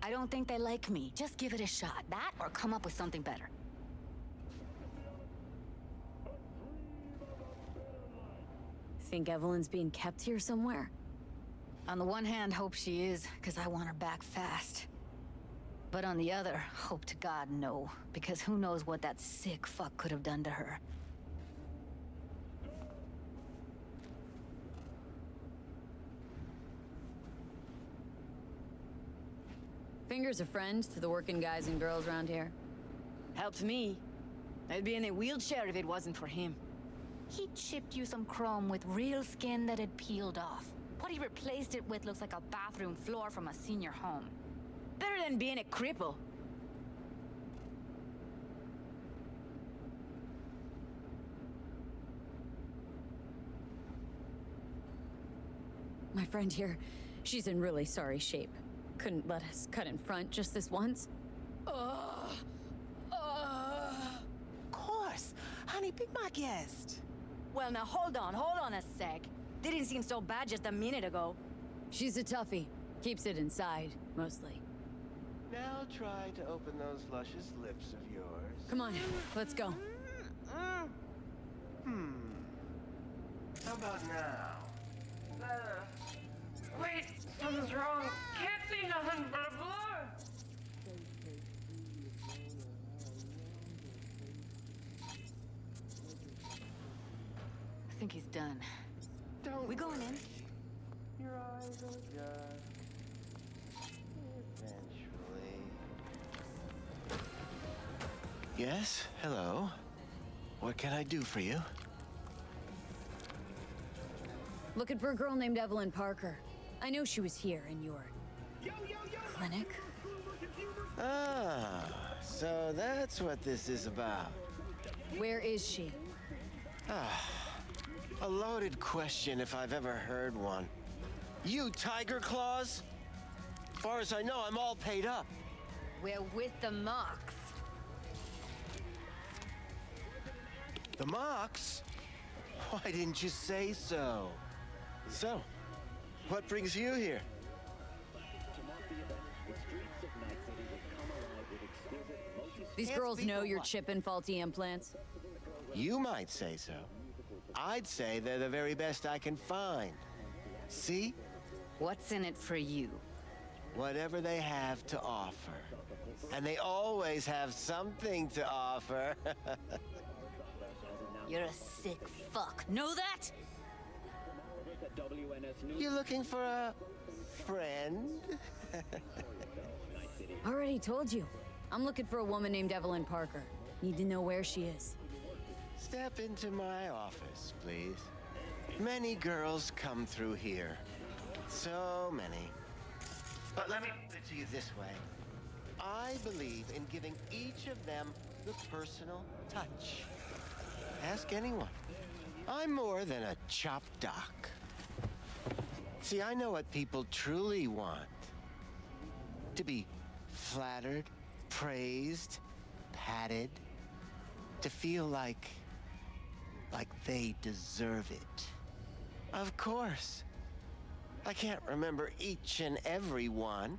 [SPEAKER 16] I don't think they like me. Just give it a shot. That or come up with something better.
[SPEAKER 4] Think Evelyn's being kept here somewhere?
[SPEAKER 16] On the one hand, hope she is, because I want her back fast. But on the other, hope to God no, because who knows what that sick fuck could have done to her.
[SPEAKER 4] Fingers a friend to the working guys and girls around here.
[SPEAKER 16] Helped me. I'd be in a wheelchair if it wasn't for him. He chipped you some chrome with real skin that had peeled off. What he replaced it with looks like a bathroom floor from a senior home. Better than being a cripple.
[SPEAKER 4] My friend here, she's in really sorry shape. Couldn't let us cut in front just this once.
[SPEAKER 17] Of course. Honey, be my guest.
[SPEAKER 16] Well, now hold on a sec. Didn't seem so bad just a minute ago.
[SPEAKER 4] She's a toughie. Keeps it inside, mostly.
[SPEAKER 19] Now try to open those luscious lips of yours.
[SPEAKER 4] Come on, let's go.
[SPEAKER 19] How about now?
[SPEAKER 15] Wait, something's wrong. Can't see nothing but a blur.
[SPEAKER 16] I think he's done. We going in?
[SPEAKER 19] Your eyes will adjust. Eventually.
[SPEAKER 14] Yes, hello. What can I do for you?
[SPEAKER 4] Looking for a girl named Evelyn Parker. I know she was here in your clinic.
[SPEAKER 19] Ah, so that's what this is about.
[SPEAKER 4] Where is she?
[SPEAKER 19] A loaded question if I've ever heard one. You Tiger Claws? As far as I know, I'm all paid up.
[SPEAKER 16] We're with the Mox.
[SPEAKER 19] The Mox? Why didn't you say so? So, what brings you here?
[SPEAKER 4] These girls know you're chipping faulty implants.
[SPEAKER 19] You might say so. I'd say they're the very best I can find. See?
[SPEAKER 16] What's in it for you?
[SPEAKER 19] Whatever they have to offer. And they always have something to offer.
[SPEAKER 16] You're a sick fuck. Know that?
[SPEAKER 19] You looking for a friend?
[SPEAKER 4] Already told you. I'm looking for a woman named Evelyn Parker. Need to know where she is.
[SPEAKER 19] Step into my office, please. Many girls come through here. So many. But let me put it to you this way. I believe in giving each of them the personal touch. Ask anyone. I'm more than a chop doc. See, I know what people truly want. To be flattered, praised, patted. To feel like they deserve it. Of course. I can't remember each and every one.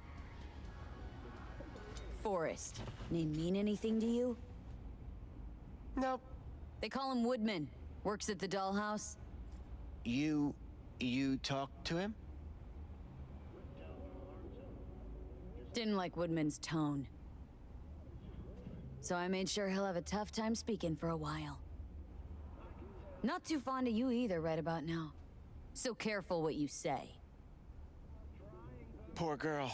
[SPEAKER 4] Forrest. Name mean anything to you?
[SPEAKER 19] Nope.
[SPEAKER 4] They call him Woodman. Works at the dollhouse.
[SPEAKER 19] You talked to him?
[SPEAKER 4] Didn't like Woodman's tone. So I made sure he'll have a tough time speaking for a while. Not too fond of you either right about now. So careful what you say.
[SPEAKER 19] Poor girl.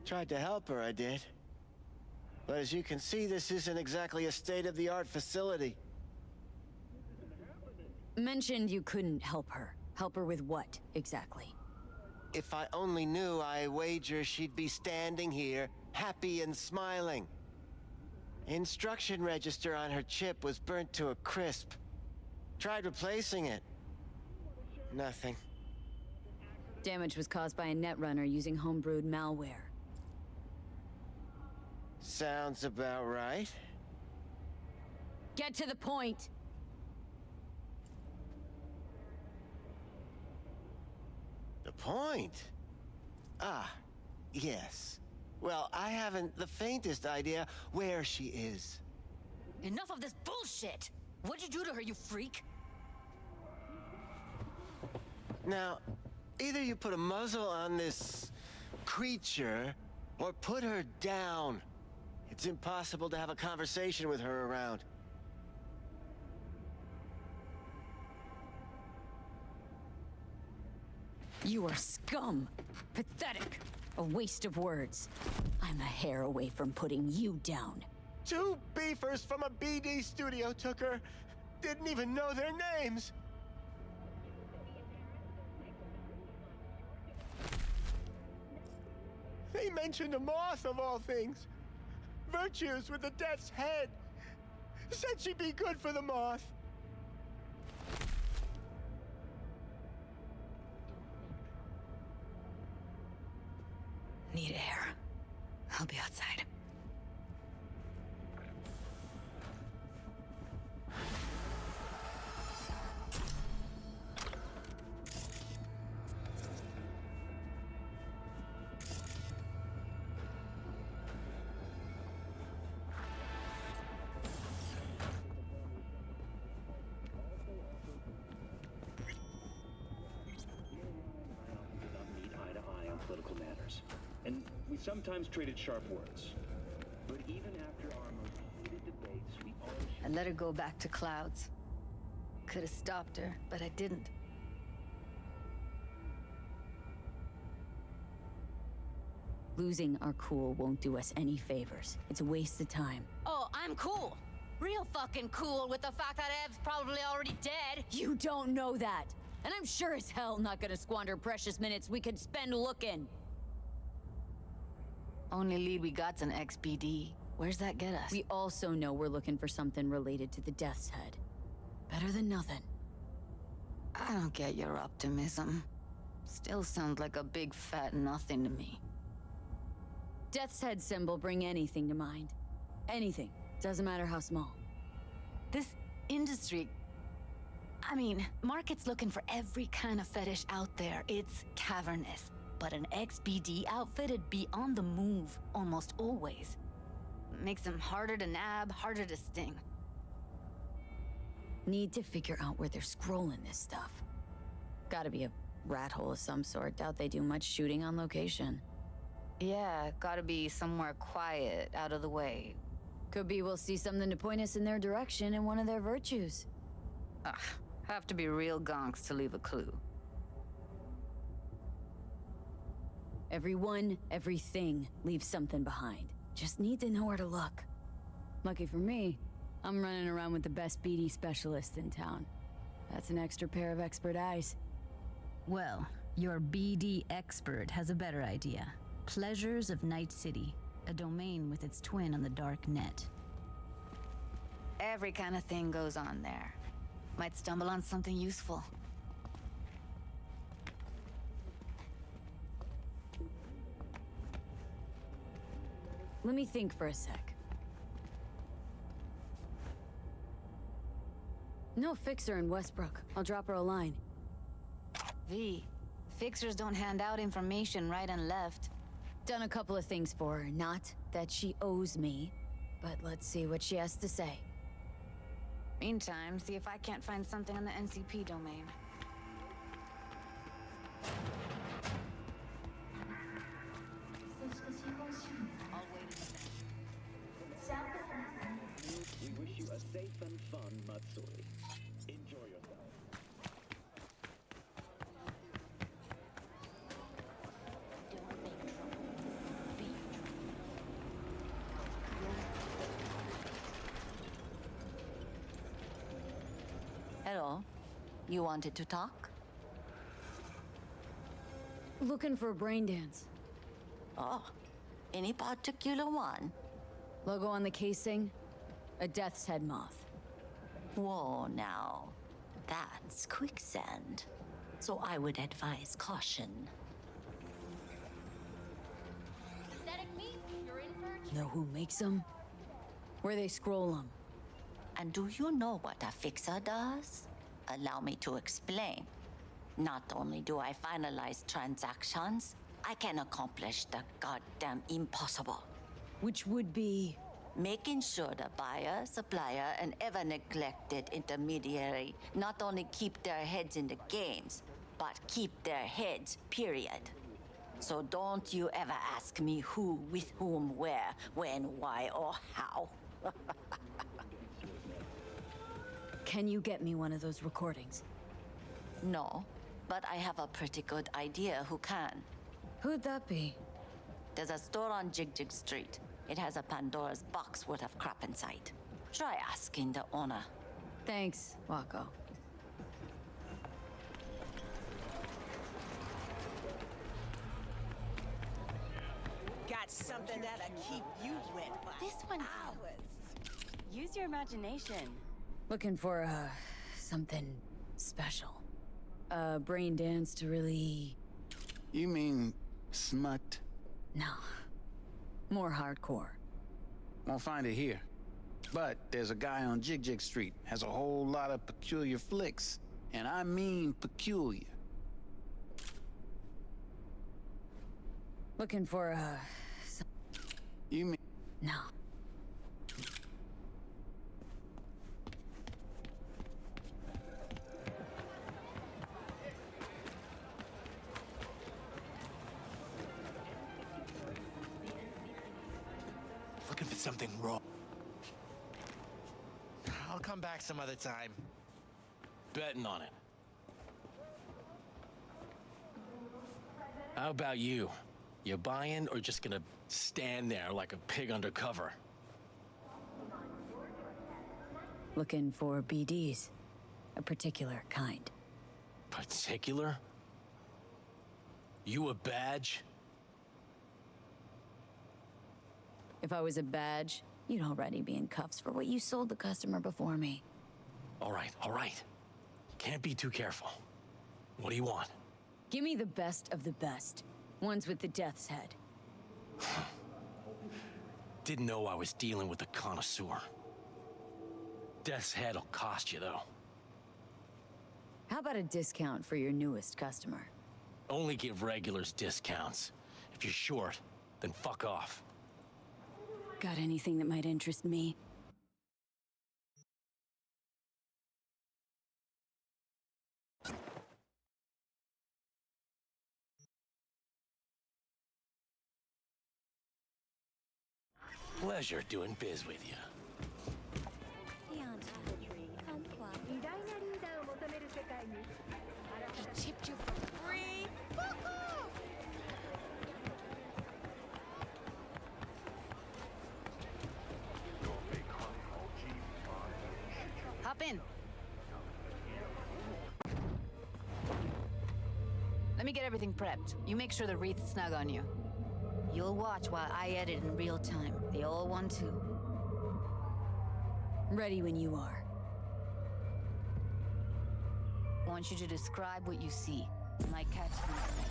[SPEAKER 19] Tried to help her, I did. But as you can see, this isn't exactly a state-of-the-art facility.
[SPEAKER 4] Mentioned you couldn't help her. Help her with what, exactly?
[SPEAKER 19] If I only knew, I wager she'd be standing here, happy and smiling. Instruction register on her chip was burnt to a crisp. Tried replacing it. Nothing.
[SPEAKER 4] Damage was caused by a netrunner using homebrewed malware.
[SPEAKER 19] Sounds about right.
[SPEAKER 4] Get to the point!
[SPEAKER 19] The point? Ah, yes. Well, I haven't the faintest idea where she is.
[SPEAKER 16] Enough of this bullshit! What'd you do to her, you freak?
[SPEAKER 19] Now, either you put a muzzle on this creature, or put her down. It's impossible to have a conversation with her around.
[SPEAKER 4] You are scum. Pathetic. A waste of words. I'm a hair away from putting you down.
[SPEAKER 19] 2 beefers from a BD studio took her. Didn't even know their names. They mentioned a moth of all things. Virtues with the death's head. Said she'd be good for the moth.
[SPEAKER 16] Need air. I'll be outside.
[SPEAKER 1] Political matters. And we sometimes traded sharp words. But even after our most heated debates, we always...
[SPEAKER 16] I let her go back to Clouds. Could have stopped her, but I didn't.
[SPEAKER 4] Losing our cool won't do us any favors. It's a waste of time.
[SPEAKER 16] Oh, I'm cool. Real fucking cool with the fact that Ev's probably already dead.
[SPEAKER 4] You don't know that. And I'm sure as hell not gonna squander precious minutes we could spend looking.
[SPEAKER 16] Only lead we got's an XBD. Where's that get us?
[SPEAKER 4] We also know we're looking for something related to the Death's Head. Better than nothing.
[SPEAKER 16] I don't get your optimism. Still sounds like a big fat nothing to me.
[SPEAKER 4] Death's Head symbol bring anything to mind. Anything. Doesn't matter how small.
[SPEAKER 16] This industry... I mean, market's looking for every kind of fetish out there. It's cavernous. But an XBD outfit'd be on the move, almost always. Makes them harder to nab, harder to sting.
[SPEAKER 4] Need to figure out where they're scrolling this stuff. Gotta be a rat hole of some sort. Doubt they do much shooting on location.
[SPEAKER 16] Yeah, gotta be somewhere quiet, out of the way.
[SPEAKER 4] Could be we'll see something to point us in their direction in one of their virtues.
[SPEAKER 16] Ugh, have to be real gonks to leave a clue.
[SPEAKER 4] Everyone, everything leaves something behind. Just need to know where to look. Lucky for me, I'm running around with the best BD specialist in town. That's an extra pair of expert eyes.
[SPEAKER 9] Well, your BD expert has a better idea. Pleasures of Night City, a domain with its twin on the dark net.
[SPEAKER 16] Every kind of thing goes on there. Might stumble on something useful.
[SPEAKER 4] Let me think for a sec. No fixer in Westbrook. I'll drop her a line.
[SPEAKER 16] V, fixers don't hand out information right and left.
[SPEAKER 4] Done a couple of things for her. Not that she owes me, but let's see what she has to say.
[SPEAKER 16] Meantime, see if I can't find something on the NCP domain.
[SPEAKER 1] We wish you a safe and fun Matsuri. Enjoy yourself.
[SPEAKER 2] Hello. You wanted to talk?
[SPEAKER 4] Looking for a brain dance.
[SPEAKER 2] Oh, any particular one?
[SPEAKER 4] Logo on the casing? A Death's Head moth.
[SPEAKER 2] Whoa, now. That's quicksand. So I would advise caution.
[SPEAKER 4] Know who makes them? Where they scroll them?
[SPEAKER 2] And do you know what a fixer does? Allow me to explain. Not only do I finalize transactions, I can accomplish the goddamn impossible.
[SPEAKER 4] Which would be?
[SPEAKER 2] Making sure the buyer, supplier, and ever neglected intermediary not only keep their heads in the games, but keep their heads, period. So don't you ever ask me who, with whom, where, when, why, or how.
[SPEAKER 4] Can you get me one of those recordings?
[SPEAKER 2] No, but I have a pretty good idea who can.
[SPEAKER 4] Who'd that be?
[SPEAKER 2] There's a store on Jig Jig Street. It has a Pandora's box worth of crap inside. Try asking the owner.
[SPEAKER 4] Thanks, Wako.
[SPEAKER 17] Got something that'll keep you wet for
[SPEAKER 21] This one
[SPEAKER 17] hours.
[SPEAKER 21] Use your imagination.
[SPEAKER 4] Looking for, something special. A brain dance to really...
[SPEAKER 22] You mean smut?
[SPEAKER 4] No. More hardcore.
[SPEAKER 5] Won't find it here. But there's a guy on Jig Street, has a whole lot of peculiar flicks. And I mean peculiar.
[SPEAKER 4] Looking for,
[SPEAKER 5] You mean...
[SPEAKER 4] No.
[SPEAKER 8] Looking for something wrong. I'll come back some other time. Betting on it. How about you? You buying or just gonna stand there like a pig undercover?
[SPEAKER 4] Looking for BDs. A particular kind.
[SPEAKER 8] Particular? You a badge?
[SPEAKER 4] If I was a badge, you'd already be in cuffs for what you sold the customer before me.
[SPEAKER 8] All right, all right. Can't be too careful. What do you want?
[SPEAKER 4] Give me the best of the best. Ones with the death's head.
[SPEAKER 8] Didn't know I was dealing with a connoisseur. Death's head'll cost you, though.
[SPEAKER 4] How about a discount for your newest customer?
[SPEAKER 8] Only give regulars discounts. If you're short, then fuck off.
[SPEAKER 4] Got anything that might interest me?
[SPEAKER 8] Pleasure doing biz with you.
[SPEAKER 15] He chipped you for free? Fuck off!
[SPEAKER 16] Hop in. Let me get everything prepped. You make sure the wreath's snug on you. You'll watch while I edit in real time. The old one, too.
[SPEAKER 4] Ready when you are.
[SPEAKER 16] I want you to describe what you see. You might catch something.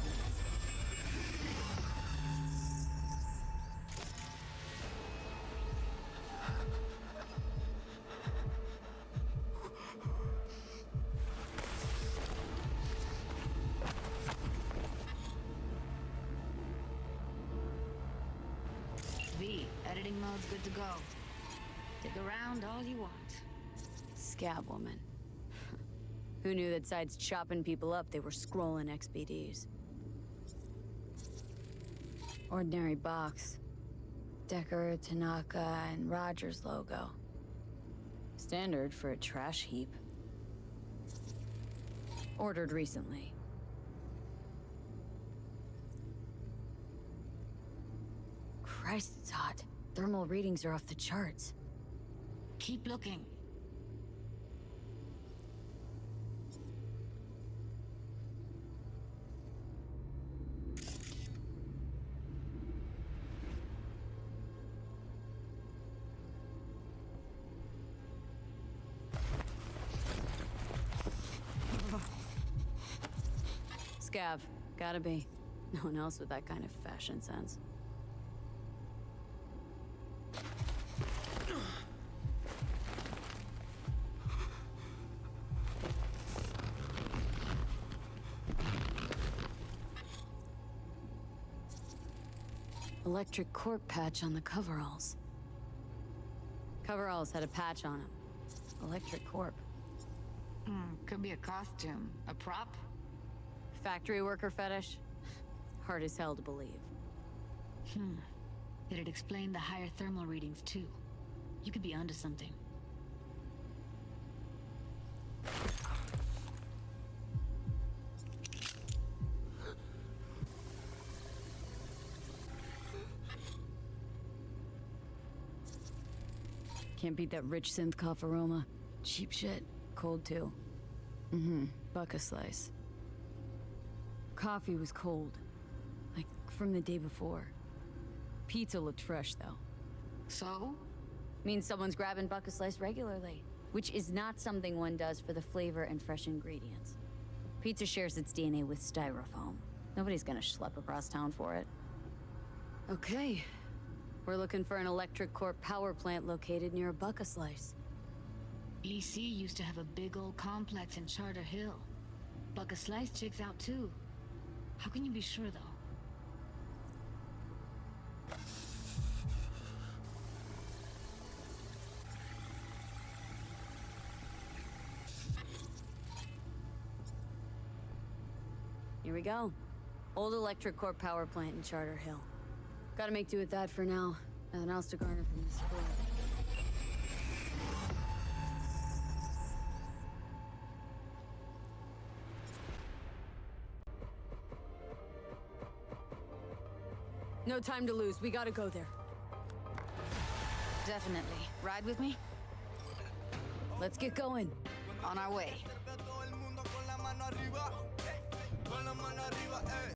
[SPEAKER 16] Editing mode's good to go. Dig around all you want.
[SPEAKER 4] Scab woman. Who knew that besides chopping people up, they were scrolling XBDs? Ordinary box. Decker, Tanaka, and Rogers logo. Standard for a trash heap. Ordered recently. Christ, it's hot. Thermal readings are off the charts.
[SPEAKER 16] Keep looking.
[SPEAKER 4] Scav. Gotta be. No one else with that kind of fashion sense. Electric corp patch on the coveralls. Coveralls had a patch on them. Electric corp.
[SPEAKER 16] Could be a costume. A prop?
[SPEAKER 4] Factory worker fetish? Hard as hell to believe.
[SPEAKER 16] Did it explain the higher thermal readings, too? You could be onto something.
[SPEAKER 4] Can't beat that rich synth cough aroma. Cheap shit. Cold, too. Buck a slice. Coffee was cold. Like, from the day before. Pizza looked fresh, though.
[SPEAKER 16] So?
[SPEAKER 4] Means someone's grabbing buck a slice regularly. Which is not something one does for the flavor and fresh ingredients. Pizza shares its DNA with styrofoam. Nobody's gonna schlep across town for it. Okay. We're looking for an electric core power plant located near a bucka slice.
[SPEAKER 6] EC used to have a big old complex in Charter Hill. Bucka Slice checks out too. How can you be sure though?
[SPEAKER 4] Here we go. Old electric core power plant in Charter Hill. Gotta make do with that for now. Nothing else to garner from this score. No time to lose. We gotta go there.
[SPEAKER 16] Definitely. Ride with me?
[SPEAKER 4] Let's get going.
[SPEAKER 16] On our way.
[SPEAKER 11] Con la mano arriba, ey.